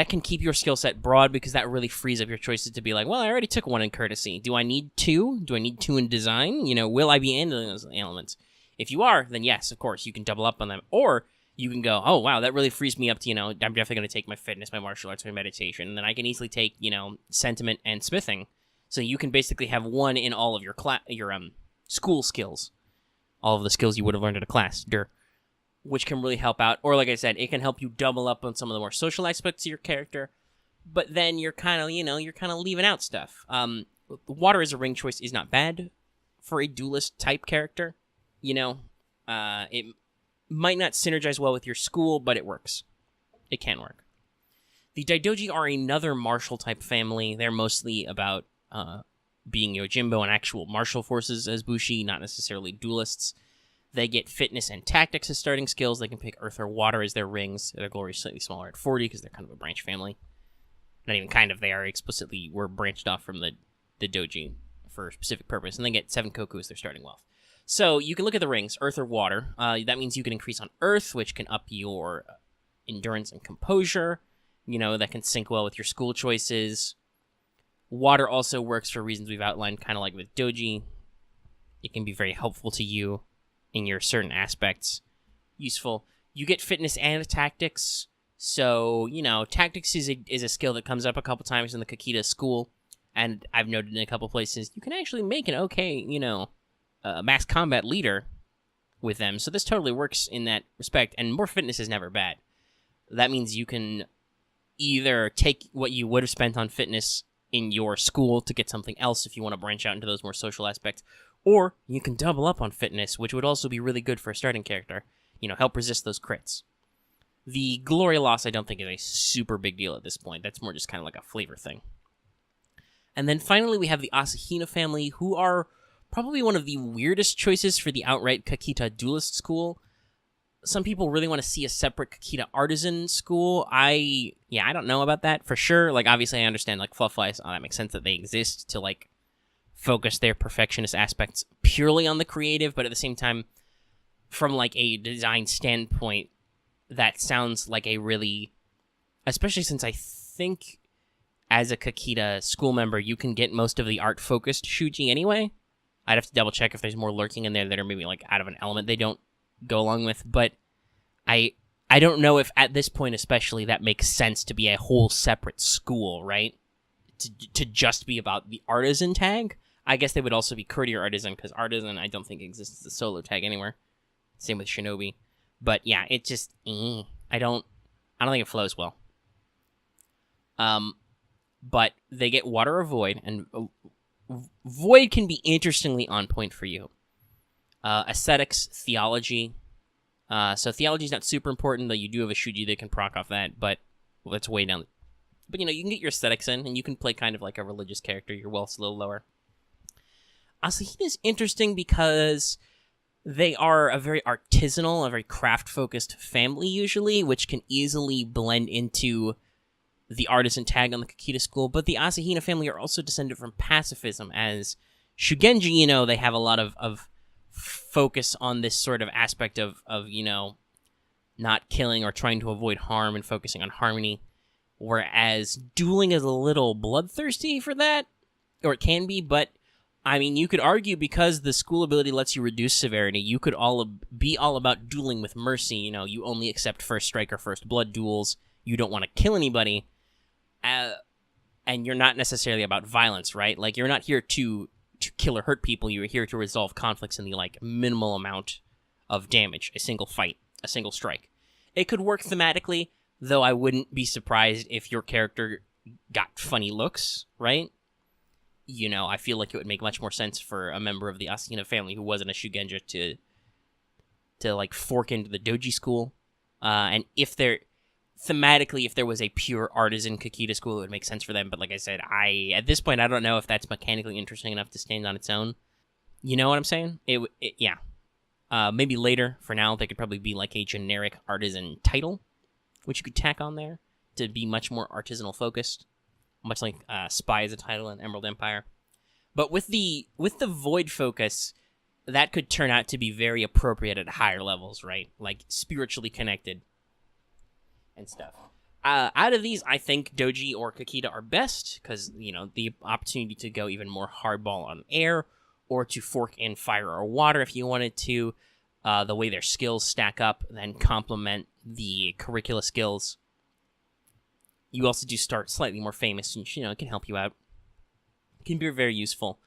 can keep your skill set broad because that really frees up your choices to be like, well, I already took 1 in courtesy. Do I need 2? Do I need 2 in design? Will I be handling those elements? If you are, then yes, of course, you can double up on them. Or you can go, oh, wow, that really frees me up to, I'm definitely going to take my fitness, my martial arts, my meditation. And then I can easily take, sentiment and smithing. So you can basically have 1 in all of your school skills. All of the skills you would have learned at a class, which can really help out. Or, like I said, it can help you double up on some of the more social aspects of your character, but then you're kind of, leaving out stuff. Water as a ring choice is not bad for a duelist-type character. It might not synergize well with your school, but it works. It can work. The Daidoji are another martial-type family. They're mostly about being Yojimbo and actual martial forces as Bushi, not necessarily duelists. They get fitness and tactics as starting skills. They can pick earth or water as their rings. Their glory is slightly smaller at 40 because they're kind of a branch family. Not even kind of, they are explicitly were branched off from the doji for a specific purpose. And they get 7 koku as their starting wealth. So you can look at the rings, earth or water. That means you can increase on earth, which can up your endurance and composure. That can sync well with your school choices. Water also works for reasons we've outlined, kind of like with doji. It can be very helpful to you in your certain aspects. Useful. You get fitness and tactics. So, tactics is a skill that comes up a couple times in the Kakita school. And I've noted in a couple places, you can actually make an okay, mass combat leader with them. So this totally works in that respect. And more fitness is never bad. That means you can either take what you would have spent on fitness in your school to get something else if you want to branch out into those more social aspects. Or you can double up on fitness, which would also be really good for a starting character. Help resist those crits. The glory loss I don't think is a super big deal at this point. That's more just kind of like a flavor thing. And then finally we have the Asahina family, who are probably one of the weirdest choices for the outright Kakita Duelist school. Some people really want to see a separate Kakita Artisan school. I don't know about that for sure. Like, obviously I understand, like, Flufflies, that makes sense that they exist to, like, focus their perfectionist aspects purely on the creative, but at the same time, from, like, a design standpoint, that sounds like a really, especially since I think as a Kakita school member, you can get most of the art-focused shuji anyway. I'd have to double-check if there's more lurking in there that are maybe, like, out of an element they don't go along with, but I don't know if at this point especially that makes sense to be a whole separate school, right? To just be about the artisan tag. I guess they would also be courtier artisan, because artisan I don't think exists as a solo tag anywhere. Same with shinobi. But yeah, it just I don't think it flows well. but they get water or void, and void can be interestingly on point for you. Aesthetics, theology. So theology is not super important, though you do have a Shuji that can proc off that, but that's way down. But, you can get your aesthetics in, and you can play kind of like a religious character. Your wealth's a little lower. Asahina is interesting because they are a very artisanal, a very craft-focused family, usually, which can easily blend into the artisan tag on the Kakita school. But the Asahina family are also descended from pacifism, as Shugenji, they have a lot of focus on this sort of aspect of not killing or trying to avoid harm and focusing on harmony, whereas dueling is a little bloodthirsty for that, or it can be, but I mean, you could argue because the school ability lets you reduce severity, you could be all about dueling with mercy. You only accept first strike or first blood duels. You don't want to kill anybody, and you're not necessarily about violence, right? Like, you're not here to kill or hurt people. You're here to resolve conflicts in the minimal amount of damage, a single fight, a single strike. It could work thematically, though I wouldn't be surprised if your character got funny looks, right? I feel like it would make much more sense for a member of the Asahina family who wasn't a Shugenja to fork into the doji school. And if there was a pure artisan Kakita school, it would make sense for them. But like I said, at this point, I don't know if that's mechanically interesting enough to stand on its own. You know what I'm saying? Yeah. Maybe later. For now, they could probably be like a generic artisan title, which you could tack on there to be much more artisanal focused. Much like Spy is a title in Emerald Empire. But with the Void focus, that could turn out to be very appropriate at higher levels, right? Like, spiritually connected and stuff. Out of these, I think Doji or Kakita are best, because, the opportunity to go even more hardball on air, or to fork in fire or water if you wanted to, the way their skills stack up, then complement the curricula skills. You also do start slightly more famous, and, it can help you out. It can be very useful.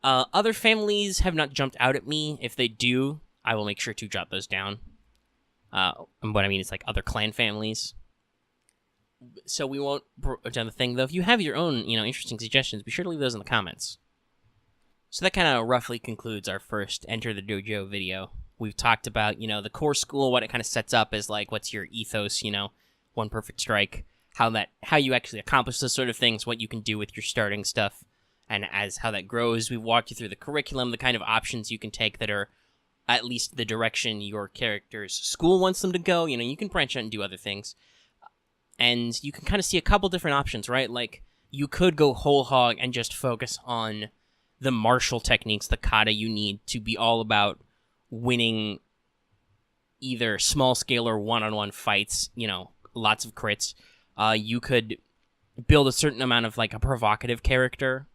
Other families have not jumped out at me. If they do, I will make sure to jot those down. What I mean is, other clan families. So we won't broach down the thing, though. If you have your own, interesting suggestions, be sure to leave those in the comments. So that kind of roughly concludes our first Enter the Dojo video. We've talked about, the core school, what it kind of sets up as, what's your ethos, one perfect strike. How you actually accomplish those sort of things, what you can do with your starting stuff, and how that grows. We've walked you through the curriculum, the kind of options you can take that are at least the direction your character's school wants them to go. You can branch out and do other things. And you can kind of see a couple different options, right? Like, you could go whole hog and just focus on the martial techniques, the kata you need to be all about winning either small-scale or one-on-one fights, lots of crits. You could build a certain amount of, a provocative character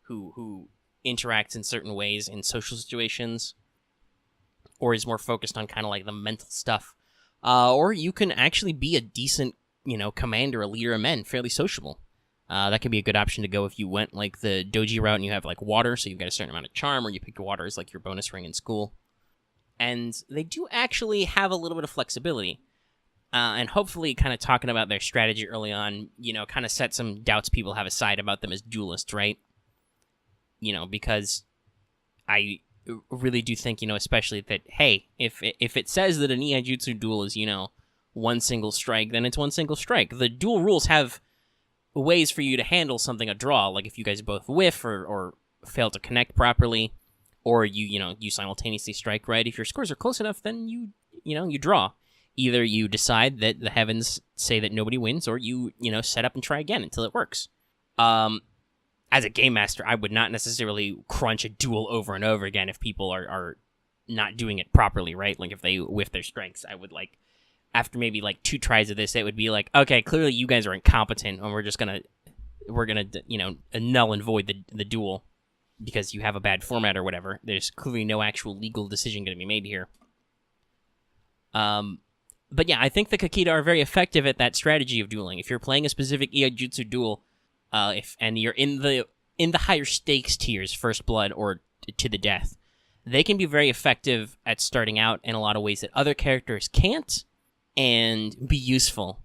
who interacts in certain ways in social situations, or is more focused on kind of the mental stuff. Or you can actually be a decent, commander, a leader of men, fairly sociable. That could be a good option to go if you went, the doji route and you have, water, so you've got a certain amount of charm, or you pick water as, your bonus ring in school. And they do actually have a little bit of flexibility. And hopefully kind of talking about their strategy early on, kind of set some doubts people have aside about them as duelists, right? Because I really do think, especially that, hey, if it says that an Iaijutsu duel is, one single strike, then it's one single strike. The duel rules have ways for you to handle something a draw, like if you guys both whiff or fail to connect properly, or you simultaneously strike, right? If your scores are close enough, then you draw. Either you decide that the heavens say that nobody wins, or you set up and try again until it works. As a game master, I would not necessarily crunch a duel over and over again if people are not doing it properly, right? Like, if they whiff their strikes, I would, after maybe, 2 tries of this, it would be okay, clearly you guys are incompetent, and we're gonna null and void the duel because you have a bad format or whatever. There's clearly no actual legal decision going to be made here. But yeah, I think the Kakita are very effective at that strategy of dueling. If you're playing a specific Iaijutsu duel, and you're in the higher stakes tiers, first blood or to the death, they can be very effective at starting out in a lot of ways that other characters can't, and be useful.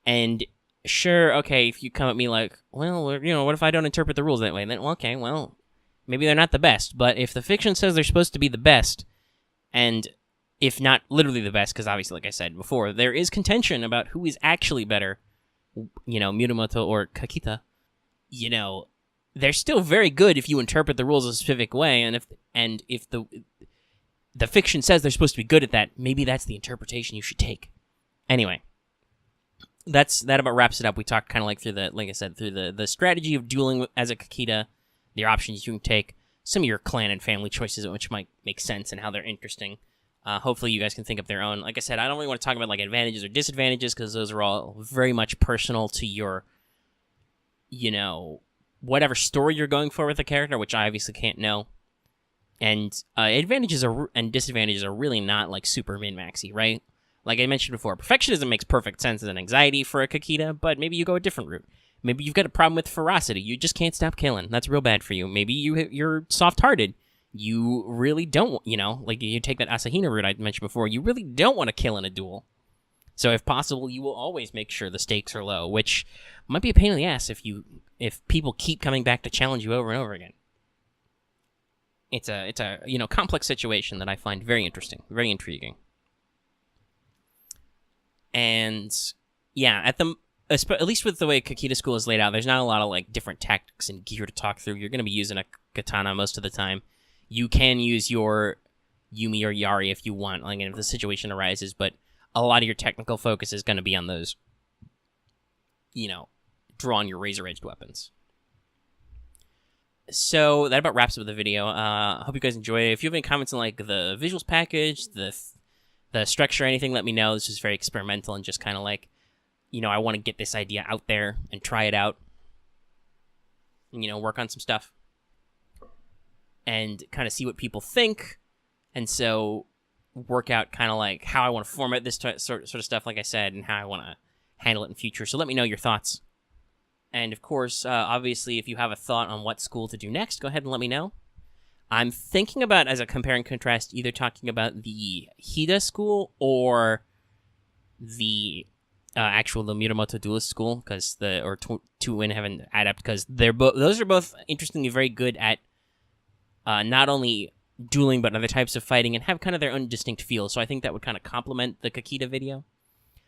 And sure, okay, if you come at me like, well, what if I don't interpret the rules that way? Then, okay, well, maybe they're not the best. But if the fiction says they're supposed to be the best, and if not literally the best, because obviously, like I said before, there is contention about who is actually better, Muramoto or Kakita, they're still very good if you interpret the rules a specific way, and if the fiction says they're supposed to be good at that, maybe that's the interpretation you should take. Anyway, that about wraps it up. We talked kind of through the strategy of dueling as a Kakita, the options you can take, some of your clan and family choices, which might make sense and how they're interesting. Hopefully you guys can think of their own. Like I said, I don't really want to talk about advantages or disadvantages because those are all very much personal to your, whatever story you're going for with the character, which I obviously can't know. And advantages and disadvantages are really not super min-maxy, right? Like I mentioned before, perfectionism makes perfect sense as an anxiety for a Kakita, but maybe you go a different route. Maybe you've got a problem with ferocity. You just can't stop killing. That's real bad for you. Maybe you're soft-hearted. You really don't, you take that Asahina route I mentioned before, you really don't want to kill in a duel. So if possible, you will always make sure the stakes are low, which might be a pain in the ass if people keep coming back to challenge you over and over again. It's a complex situation that I find very interesting, very intriguing. And yeah, at least with the way Kakita School is laid out, there's not a lot of different tactics and gear to talk through. You're going to be using a katana most of the time. You can use your Yumi or Yari if you want, if the situation arises, but a lot of your technical focus is going to be on those, drawing your razor-edged weapons. So that about wraps up the video. I hope you guys enjoy it. If you have any comments on the visuals package, the structure, anything, let me know. This is very experimental and just kind of I want to get this idea out there and try it out. And, work on some stuff. And kind of see what people think. And so work out kind of how I want to format this sort of stuff, like I said, and how I want to handle it in future. So let me know your thoughts. And, of course, obviously, if you have a thought on what school to do next, go ahead and let me know. I'm thinking about, as a compare and contrast, either talking about the Hida school or the the Muramoto Duelist school, because or Two-In haven't adept, because those are both interestingly very good at not only dueling but other types of fighting, and have kind of their own distinct feel. So I think that would kind of complement the Kakita video.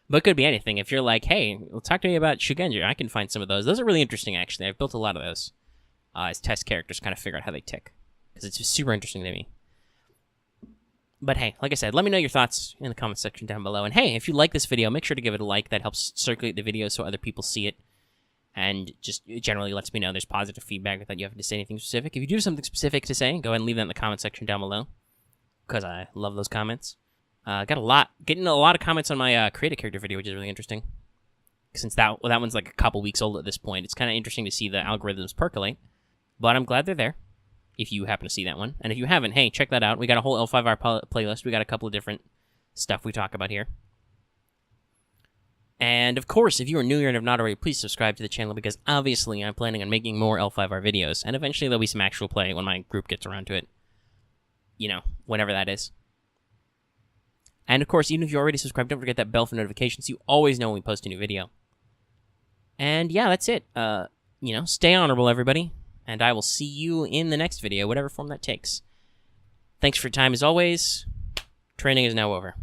But it could be anything. If you're like, hey, talk to me about Shugenja, I can find some of those. Those are really interesting, actually. I've built a lot of those as test characters, kind of figure out how they tick, because it's just super interesting to me. But hey, like I said, let me know your thoughts in the comment section down below. And hey, if you like this video, make sure to give it a like. That helps circulate the video so other people see it. And just generally lets me know there's positive feedback without you having to say anything specific. If you do have something specific to say, go ahead and leave that in the comment section down below, because I love those comments. Getting a lot of comments on my create a character video, which is really interesting. Since that one's a couple weeks old at this point, it's kind of interesting to see the algorithms percolate. But I'm glad they're there, if you happen to see that one. And if you haven't, hey, check that out. We got a whole L5R playlist. We got a couple of different stuff we talk about here. And, of course, if you are new here and have not already, please subscribe to the channel, because obviously I'm planning on making more L5R videos. And eventually there'll be some actual play when my group gets around to it. Whenever that is. And, of course, even if you already subscribed, don't forget that bell for notifications so you always know when we post a new video. And, yeah, that's it. Stay honorable, everybody. And I will see you in the next video, whatever form that takes. Thanks for your time, as always. Training is now over.